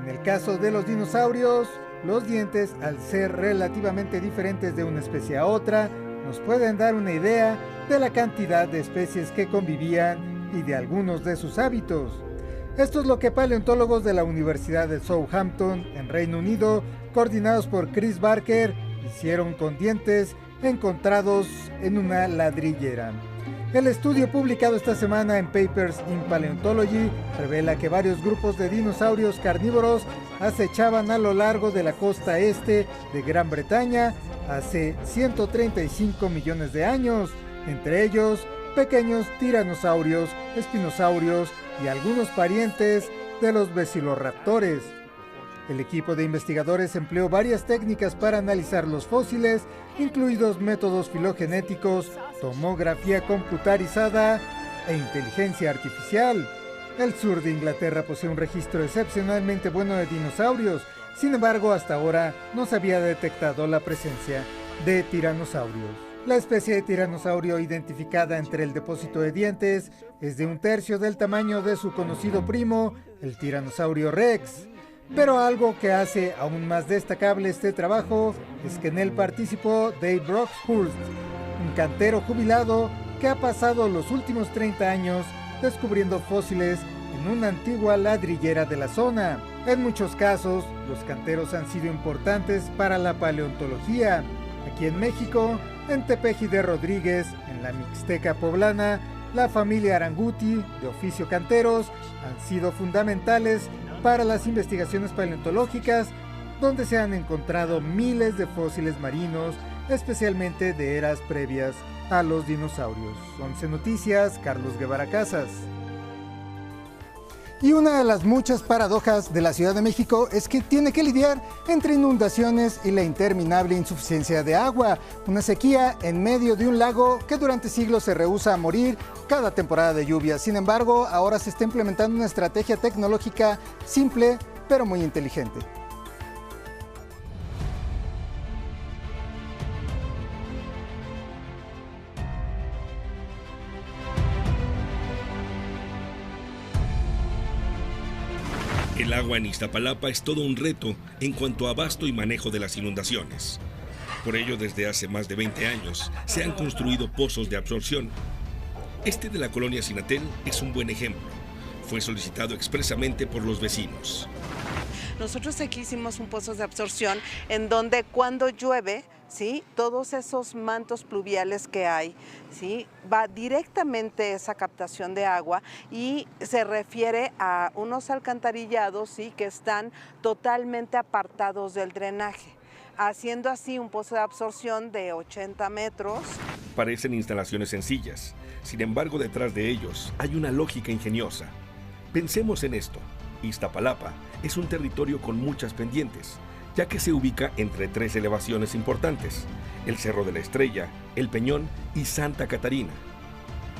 En el caso de los dinosaurios, los dientes, al ser relativamente diferentes de una especie a otra, nos pueden dar una idea de la cantidad de especies que convivían y de algunos de sus hábitos. Esto es lo que paleontólogos de la Universidad de Southampton, en Reino Unido, coordinados por Chris Barker, hicieron con dientes encontrados en una ladrillera. El estudio publicado esta semana en Papers in Paleontology revela que varios grupos de dinosaurios carnívoros acechaban a lo largo de la costa este de Gran Bretaña hace 135 millones de años, entre ellos pequeños tiranosaurios, espinosaurios y algunos parientes de los velociraptores. El equipo de investigadores empleó varias técnicas para analizar los fósiles, incluidos métodos filogenéticos, tomografía computarizada e inteligencia artificial. El sur de Inglaterra posee un registro excepcionalmente bueno de dinosaurios. Sin embargo, hasta ahora no se había detectado la presencia de tiranosaurios. La especie de tiranosaurio identificada entre el depósito de dientes es de 1/3 del tamaño de su conocido primo, el tiranosaurio Rex. Pero algo que hace aún más destacable este trabajo es que en él participó Dave Brockhurst, un cantero jubilado que ha pasado los últimos 30 años descubriendo fósiles en una antigua ladrillera de la zona. En muchos casos, los canteros han sido importantes para la paleontología. Aquí en México, en Tepeji de Rodríguez, en la Mixteca poblana, la familia Aranguti, de oficio canteros, han sido fundamentales para las investigaciones paleontológicas, donde se han encontrado miles de fósiles marinos, especialmente de eras previas a los dinosaurios. 11 Noticias, Carlos Guevara Casas. Y una de las muchas paradojas de la Ciudad de México es que tiene que lidiar entre inundaciones y la interminable insuficiencia de agua, una sequía en medio de un lago que durante siglos se rehúsa a morir cada temporada de lluvia. Sin embargo, ahora se está implementando una estrategia tecnológica simple pero muy inteligente. El agua en Iztapalapa es todo un reto en cuanto a abasto y manejo de las inundaciones. Por ello, desde hace más de 20 años se han construido pozos de absorción. Este de la colonia Sinatel es un buen ejemplo. Fue solicitado expresamente por los vecinos. Nosotros aquí hicimos un pozo de absorción en donde cuando llueve, ¿sí?, todos esos mantos pluviales que hay, ¿sí?, va directamente esa captación de agua y se refiere a unos alcantarillados, ¿sí?, que están totalmente apartados del drenaje, haciendo así un pozo de absorción de 80 metros. Parecen instalaciones sencillas, sin embargo detrás de ellos hay una lógica ingeniosa. Pensemos en esto: Iztapalapa es un territorio con muchas pendientes, ya que se ubica entre 3 elevaciones importantes: el Cerro de la Estrella, el Peñón y Santa Catarina.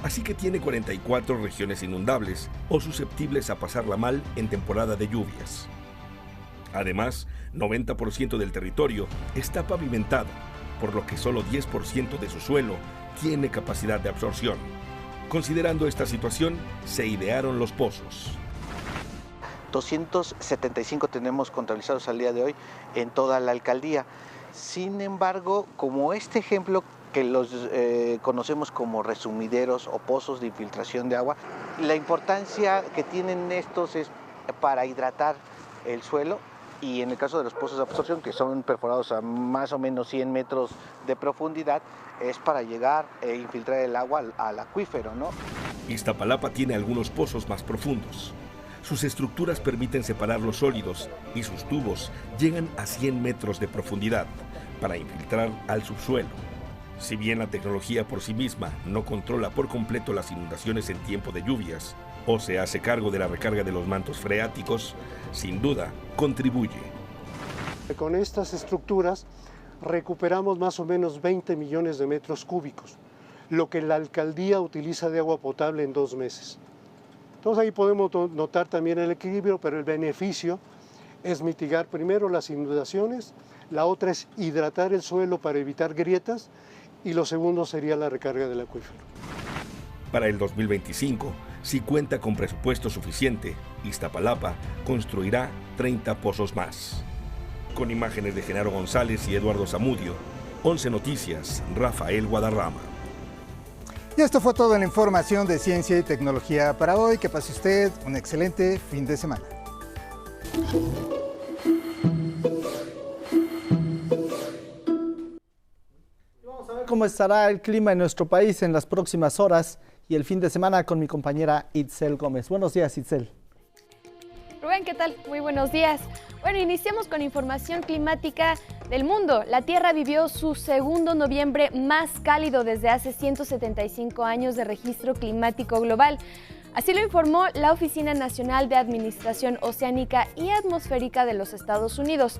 Así que tiene 44 regiones inundables o susceptibles a pasarla mal en temporada de lluvias. Además, 90% del territorio está pavimentado, por lo que solo 10% de su suelo tiene capacidad de absorción. Considerando esta situación, se idearon los pozos. 275 tenemos contabilizados al día de hoy en toda la alcaldía. Sin embargo, como este ejemplo que los conocemos como resumideros o pozos de infiltración de agua, la importancia que tienen estos es para hidratar el suelo, y en el caso de los pozos de absorción, que son perforados a más o menos 100 metros de profundidad, es para llegar e infiltrar el agua al acuífero, ¿no? Iztapalapa tiene algunos pozos más profundos. Sus estructuras permiten separar los sólidos y sus tubos llegan a 100 metros de profundidad para infiltrar al subsuelo. Si bien la tecnología por sí misma no controla por completo las inundaciones en tiempo de lluvias o se hace cargo de la recarga de los mantos freáticos, sin duda contribuye. Con estas estructuras recuperamos más o menos 20 millones de metros cúbicos, lo que la alcaldía utiliza de agua potable en 2 meses. Entonces ahí podemos notar también el equilibrio, pero el beneficio es mitigar primero las inundaciones, la otra es hidratar el suelo para evitar grietas, y lo segundo sería la recarga del acuífero. Para el 2025, si cuenta con presupuesto suficiente, Iztapalapa construirá 30 pozos más. Con imágenes de Genaro González y Eduardo Zamudio, 11 Noticias, Rafael Guadarrama. Y esto fue toda la información de ciencia y tecnología para hoy. Que pase usted un excelente fin de semana. Vamos a ver cómo estará el clima en nuestro país en las próximas horas y el fin de semana con mi compañera Itzel Gómez. Buenos días, Itzel. Rubén, ¿qué tal? Muy buenos días. Bueno, iniciamos con información climática del mundo. La Tierra vivió su segundo noviembre más cálido desde hace 175 años de registro climático global. Así lo informó la Oficina Nacional de Administración Oceánica y Atmosférica de los Estados Unidos.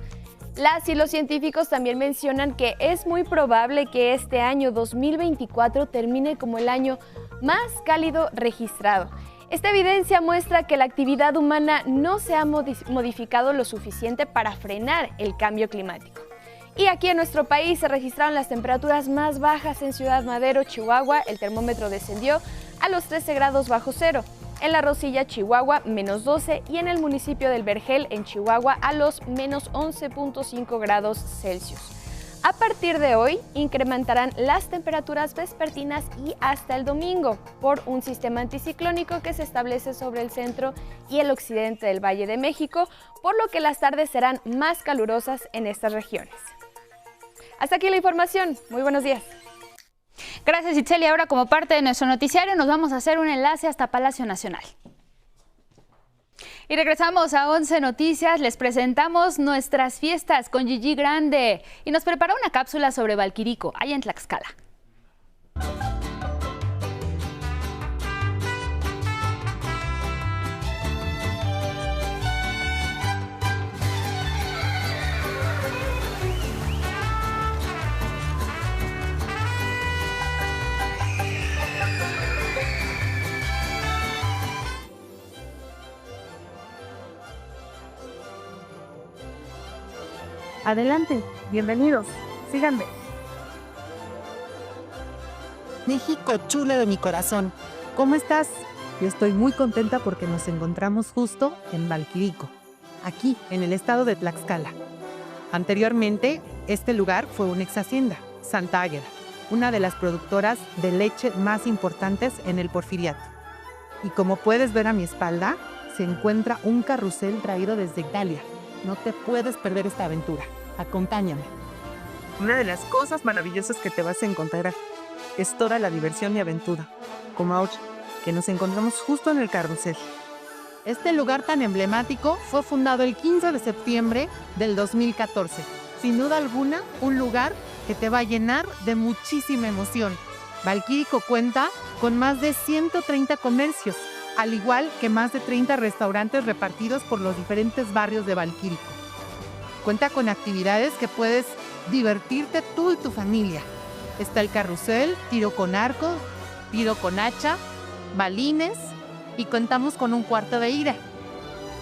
Las y los científicos también mencionan que es muy probable que este año 2024 termine como el año más cálido registrado. Esta evidencia muestra que la actividad humana no se ha modificado lo suficiente para frenar el cambio climático. Y aquí en nuestro país se registraron las temperaturas más bajas en Ciudad Madero, Chihuahua. El termómetro descendió a los 13 grados bajo cero. En La Rosilla, Chihuahua, menos 12 y en el municipio del Vergel, en Chihuahua, a los menos 11.5 grados Celsius. A partir de hoy, incrementarán las temperaturas vespertinas y hasta el domingo por un sistema anticiclónico que se establece sobre el centro y el occidente del Valle de México, por lo que las tardes serán más calurosas en estas regiones. Hasta aquí la información. Muy buenos días. Gracias, Itzel. Y ahora, como parte de nuestro noticiario, nos vamos a hacer un enlace hasta Palacio Nacional. Y regresamos a 11 Noticias. Les presentamos nuestras fiestas con Gigi Grande y nos prepara una cápsula sobre Valquirico, allá en Tlaxcala. Adelante, bienvenidos, síganme. México chula de mi corazón, ¿cómo estás? Yo estoy muy contenta porque nos encontramos justo en Valquirico, aquí en el estado de Tlaxcala. Anteriormente, este lugar fue una ex hacienda, Santa Águeda, una de las productoras de leche más importantes en el Porfiriato. Y como puedes ver a mi espalda, se encuentra un carrusel traído desde Italia. No te puedes perder esta aventura. Acompáñame. Una de las cosas maravillosas que te vas a encontrar es toda la diversión y aventura, como ahora que nos encontramos justo en el carrusel. Este lugar tan emblemático fue fundado el 15 de septiembre del 2014. Sin duda alguna, un lugar que te va a llenar de muchísima emoción. Valquirico cuenta con más de 130 comercios, al igual que más de 30 restaurantes repartidos por los diferentes barrios de Valquirico. Cuenta con actividades que puedes divertirte tú y tu familia. Está el carrusel, tiro con arco, tiro con hacha, balines y contamos con un cuarto de ira.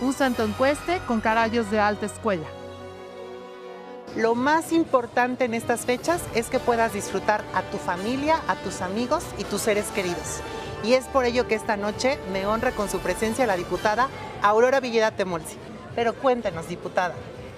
Un santo encueste con caballos de alta escuela. Lo más importante en estas fechas es que puedas disfrutar a tu familia, a tus amigos y tus seres queridos. Y es por ello que esta noche me honra con su presencia la diputada Aurora Villeda Temolsi. Pero cuéntenos, diputada,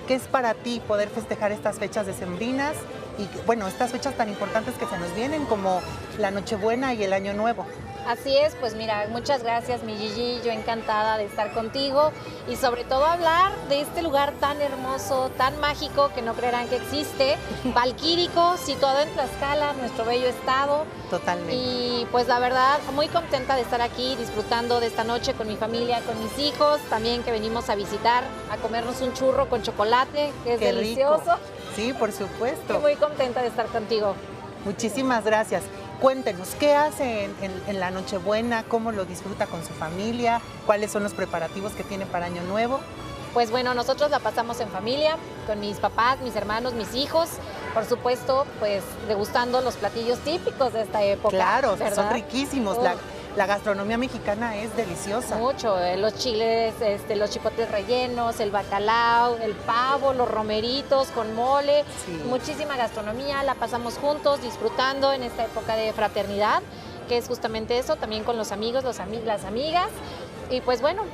¿qué es para ti poder festejar estas fechas decembrinas y, bueno, estas fechas tan importantes que se nos vienen como la Nochebuena y el Año Nuevo? Así es, pues mira, muchas gracias, mi Gigi, yo encantada de estar contigo y sobre todo hablar de este lugar tan hermoso, tan mágico que no creerán que existe, Valquirico, situado en Tlaxcala, nuestro bello estado. Totalmente. Y pues la verdad, muy contenta de estar aquí disfrutando de esta noche con mi familia, con mis hijos, también que venimos a visitar, a comernos un churro con chocolate, que es delicioso. Rico. Sí, por supuesto. Y muy contenta de estar contigo. Muchísimas gracias. Cuéntenos, ¿qué hace en la Nochebuena? ¿Cómo lo disfruta con su familia? ¿Cuáles son los preparativos que tiene para Año Nuevo? Pues bueno, nosotros la pasamos en familia, con mis papás, mis hermanos, mis hijos. Por supuesto, pues degustando los platillos típicos de esta época. Claro, ¿verdad? son riquísimos. La gastronomía mexicana es deliciosa. Mucho, los chiles, los chipotles rellenos, el bacalao, el pavo, los romeritos con mole, sí. Muchísima gastronomía, la pasamos juntos disfrutando en esta época de fraternidad, que es justamente eso, también con los amigos, las amigas, y pues bueno,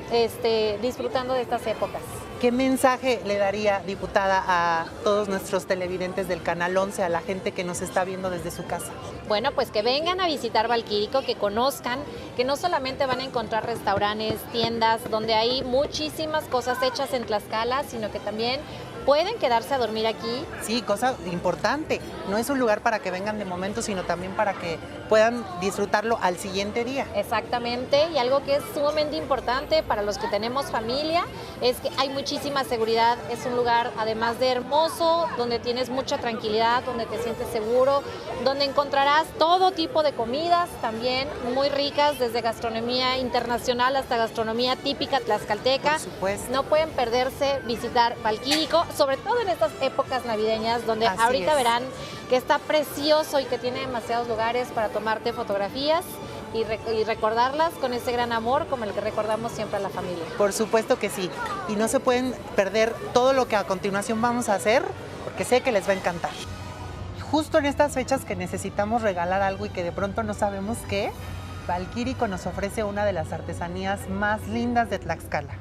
disfrutando de estas épocas. ¿Qué mensaje le daría, diputada, a todos nuestros televidentes del Canal 11, a la gente que nos está viendo desde su casa? Bueno, pues que vengan a visitar Valquirico, que conozcan, que no solamente van a encontrar restaurantes, tiendas, donde hay muchísimas cosas hechas en Tlaxcala, sino que también pueden quedarse a dormir aquí. Sí, cosa importante. No es un lugar para que vengan de momento, sino también para que puedan disfrutarlo al siguiente día. Exactamente, y algo que es sumamente importante para los que tenemos familia es que hay muchísima seguridad. Es un lugar, además de hermoso, donde tienes mucha tranquilidad, donde te sientes seguro, donde encontrarás todo tipo de comidas también muy ricas, desde gastronomía internacional hasta gastronomía típica tlaxcalteca. Por supuesto. No pueden perderse visitar Valquirico. sobre todo en estas épocas navideñas, donde Así ahorita es. verán que está precioso y que tiene demasiados lugares para tomarte fotografías y recordarlas con ese gran amor como el que recordamos siempre a la familia. Por supuesto que sí. Y no se pueden perder todo lo que a continuación vamos a hacer, porque sé que les va a encantar. Justo en estas fechas que necesitamos regalar algo y que de pronto no sabemos qué, Valquírico nos ofrece una de las artesanías más lindas de Tlaxcala.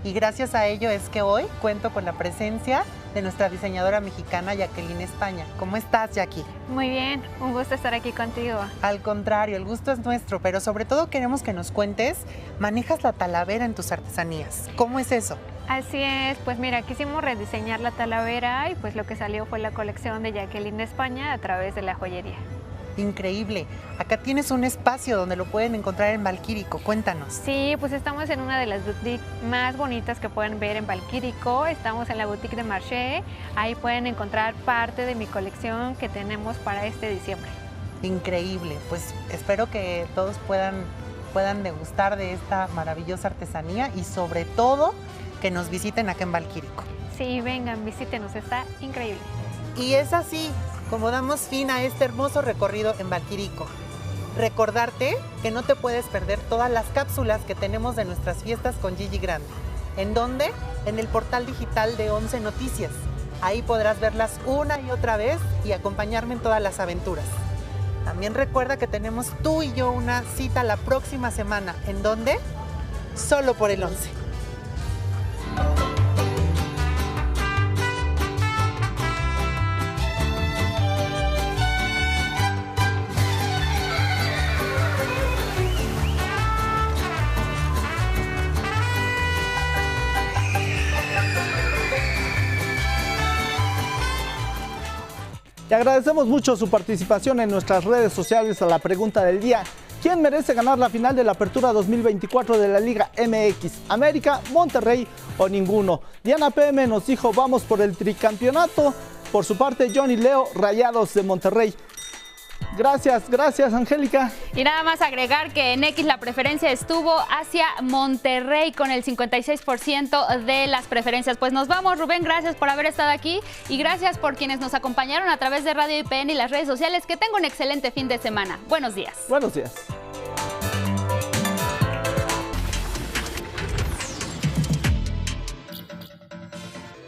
Y gracias a ello es que hoy cuento con la presencia de nuestra diseñadora mexicana Jacqueline España. ¿Cómo estás, Jackie? Muy bien, un gusto estar aquí contigo. Al contrario, el gusto es nuestro, pero sobre todo queremos que nos cuentes, manejas la talavera en tus artesanías. ¿Cómo es eso? Así es, pues mira, quisimos rediseñar la talavera y pues lo que salió fue la colección de Jacqueline de España a través de la joyería. Increíble. Acá tienes un espacio donde lo pueden encontrar en Valquírico. Cuéntanos. Sí, pues estamos en una de las boutiques más bonitas que pueden ver en Valquírico. Estamos en la boutique de Marché. Ahí pueden encontrar parte de mi colección que tenemos para este diciembre. Increíble. Pues espero que todos puedan degustar de esta maravillosa artesanía y sobre todo que nos visiten acá en Valquírico. Sí, vengan, visítenos, está increíble. Y es así como damos fin a este hermoso recorrido en Valquírico. Recordarte que no te puedes perder todas las cápsulas que tenemos de nuestras fiestas con Gigi Grande. ¿En dónde? En el portal digital de 11 Noticias. Ahí podrás verlas una y otra vez y acompañarme en todas las aventuras. También recuerda que tenemos tú y yo una cita la próxima semana. ¿En dónde? Solo por el 11. Le agradecemos mucho su participación en nuestras redes sociales a la pregunta del día. ¿Quién merece ganar la final de la Apertura 2024 de la Liga MX? ¿América, Monterrey o ninguno? Diana PM nos dijo vamos por el tricampeonato. Por su parte, Johnny Leo, Rayados de Monterrey. Gracias, Angélica. Y nada más agregar que en X la preferencia estuvo hacia Monterrey con el 56% de las preferencias. Pues nos vamos, Rubén, gracias por haber estado aquí y gracias por quienes nos acompañaron a través de Radio IPN y las redes sociales. Que tengan un excelente fin de semana. Buenos días. Buenos días.